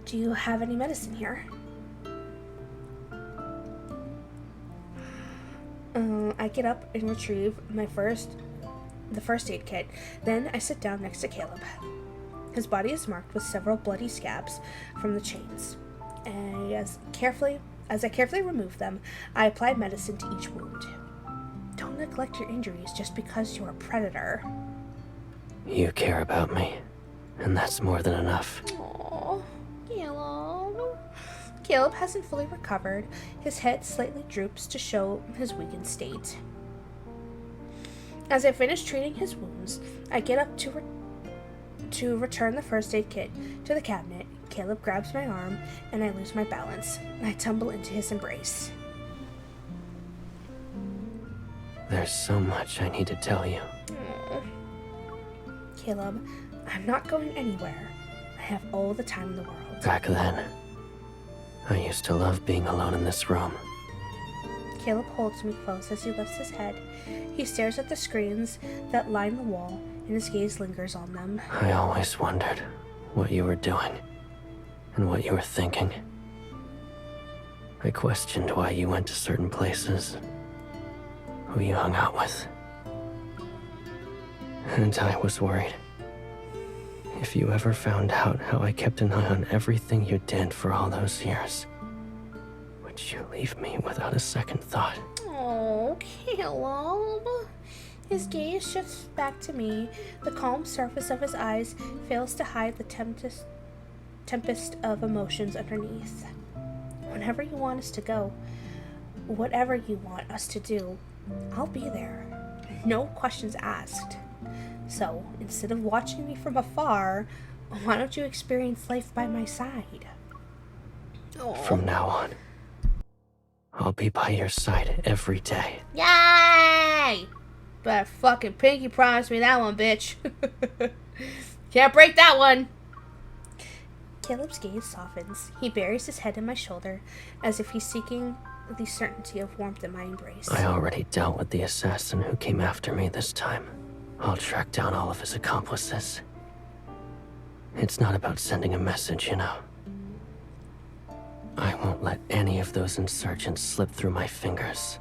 Speaker 1: Do you have any medicine here? I get up and retrieve the first aid kit. Then I sit down next to Caleb. His body is marked with several bloody scabs from the chains. And as I carefully remove them, I apply medicine to each wound. Don't neglect your injuries just because you're a predator.
Speaker 3: You care about me, and that's more than enough.
Speaker 1: Aww, Caleb. Caleb hasn't fully recovered. His head slightly droops to show his weakened state. As I finish treating his wounds, I get up to return the first aid kit to the cabinet. Caleb grabs my arm, and I lose my balance. I tumble into his embrace.
Speaker 3: There's so much I need to tell you.
Speaker 1: Aww. Caleb, I'm not going anywhere. I have all the time in the world.
Speaker 3: Back then, I used to love being alone in this room.
Speaker 1: Caleb holds me close as he lifts his head. He stares at the screens that line the wall, and his gaze lingers on them.
Speaker 3: I always wondered what you were doing and what you were thinking. I questioned why you went to certain places, who you hung out with. And I was worried. If you ever found out how I kept an eye on everything you did for all those years, would you leave me without a second thought?
Speaker 1: Oh, Caleb. His gaze shifts back to me. The calm surface of his eyes fails to hide the tempest of emotions underneath. Whenever you want us to go, whatever you want us to do, I'll be there. No questions asked. So, instead of watching me from afar, why don't you experience life by my side? Oh.
Speaker 3: From now on, I'll be by your side every day.
Speaker 1: Yay! Better fucking pinky promise me that one, bitch. Can't break that one. Caleb's gaze softens. He buries his head in my shoulder, as if he's seeking the certainty of warmth in my embrace.
Speaker 3: I already dealt with the assassin who came after me this time. I'll track down all of his accomplices. It's not about sending a message, you know. I won't let any of those insurgents slip through my fingers.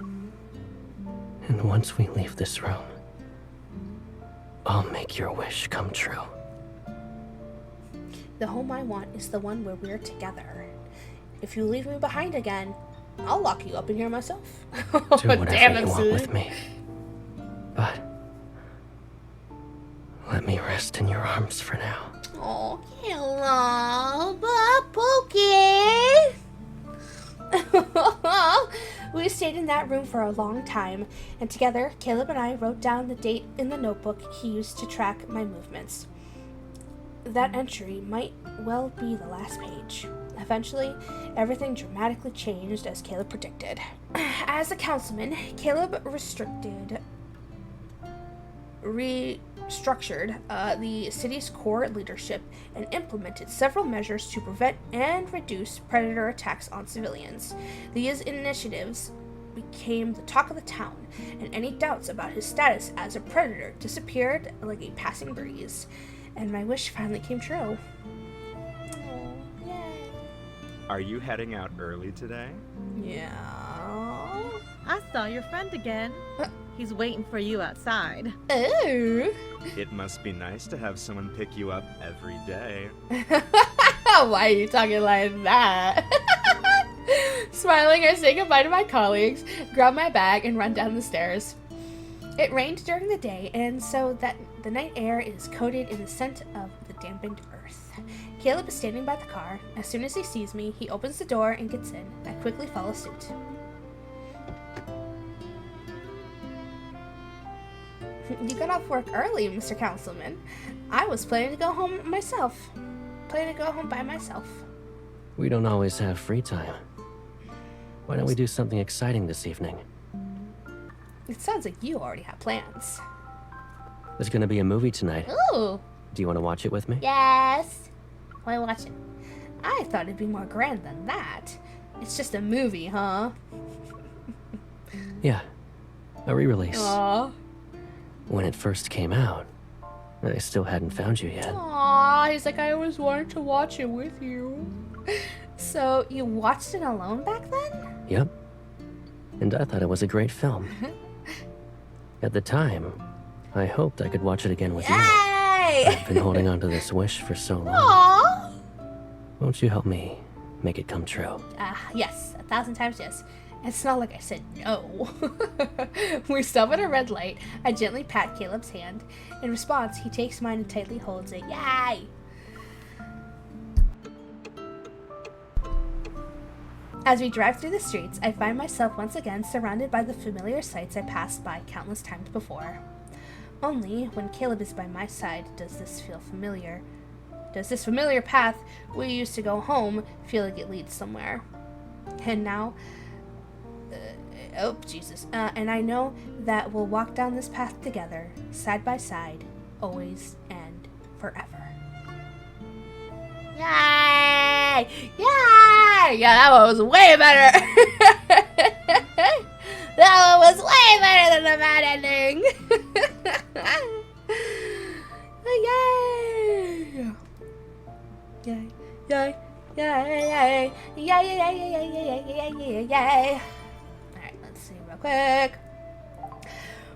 Speaker 3: And once we leave this room, I'll make your wish come true.
Speaker 1: The home I want is the one where we're together. If you leave me behind again, I'll lock you up in here myself.
Speaker 3: Do whatever you want with me. But let me rest in your arms for now.
Speaker 1: Oh, Caleb, Pookie. We stayed in that room for a long time, and together, Caleb and I wrote down the date in the notebook he used to track my movements. That entry might well be the last page. Eventually, everything dramatically changed as Caleb predicted. As a councilman, Caleb restructured the city's core leadership and implemented several measures to prevent and reduce predator attacks on civilians. These initiatives became the talk of the town, and any doubts about his status as a predator disappeared like a passing breeze. And my wish finally came true. Oh, yay.
Speaker 9: Are you heading out early today?
Speaker 1: Yeah.
Speaker 8: I saw your friend again. He's waiting for you outside.
Speaker 1: Oh.
Speaker 9: It must be nice to have someone pick you up every day.
Speaker 1: Why are you talking like that? Smiling, I say goodbye to my colleagues, grab my bag, and run down the stairs. It rained during the day, and so that the night air is coated in the scent of the dampened earth. Caleb is standing by the car. As soon as he sees me, he opens the door and gets in. I quickly follow suit. You got off work early, Mr. Councilman. I was planning to go home myself. Planning to go home by myself.
Speaker 3: We don't always have free time. Why don't we do something exciting this evening?
Speaker 1: It sounds like you already have plans.
Speaker 3: There's gonna be a movie tonight.
Speaker 1: Ooh.
Speaker 3: Do you want to watch it with me?
Speaker 1: Yes. Why watch it? I thought it'd be more grand than that. It's just a movie, huh?
Speaker 3: Yeah, a re-release.
Speaker 1: Aww.
Speaker 3: When it first came out, I still hadn't found you yet.
Speaker 1: Aww, he's like, I always wanted to watch it with you. So, you watched it alone back then?
Speaker 3: Yep. And I thought it was a great film. At the time, I hoped I could watch it again with you.
Speaker 1: Yay!
Speaker 3: I've been holding on to this wish for so long.
Speaker 1: Aww.
Speaker 3: Won't you help me make it come true?
Speaker 1: Yes, 1,000 times yes. It's not like I said no. We stop at a red light. I gently pat Caleb's hand. In response, he takes mine and tightly holds it. Yay! As we drive through the streets, I find myself once again surrounded by the familiar sights I passed by countless times before. Only when Caleb is by my side does this feel familiar. Does this familiar path we used to go home feel like it leads somewhere? And now... oh, Jesus. And I know that we'll walk down this path together, side by side, always and forever. Yay! Yay! Yeah, that one was way better. That one was way better than the bad ending. Yay! Yay! Yay! Yay! Yay! Yay! Yay! Yay! Yay! Yay! Yay! Alright, let's see real quick.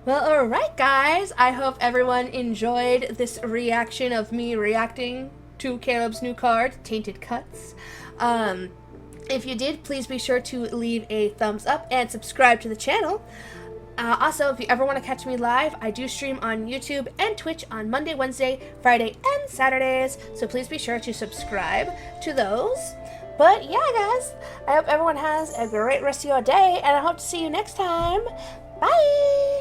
Speaker 1: Well, alright guys, I hope everyone enjoyed this reaction of me reacting to Caleb's new card, Tainted Cuts. If you did, please be sure to leave a thumbs up and subscribe to the channel. Also, if you ever want to catch me live, I do stream on YouTube and Twitch on Monday, Wednesday, Friday, and Saturdays, so please be sure to subscribe to those. But yeah, guys, I hope everyone has a great rest of your day, and I hope to see you next time. Bye!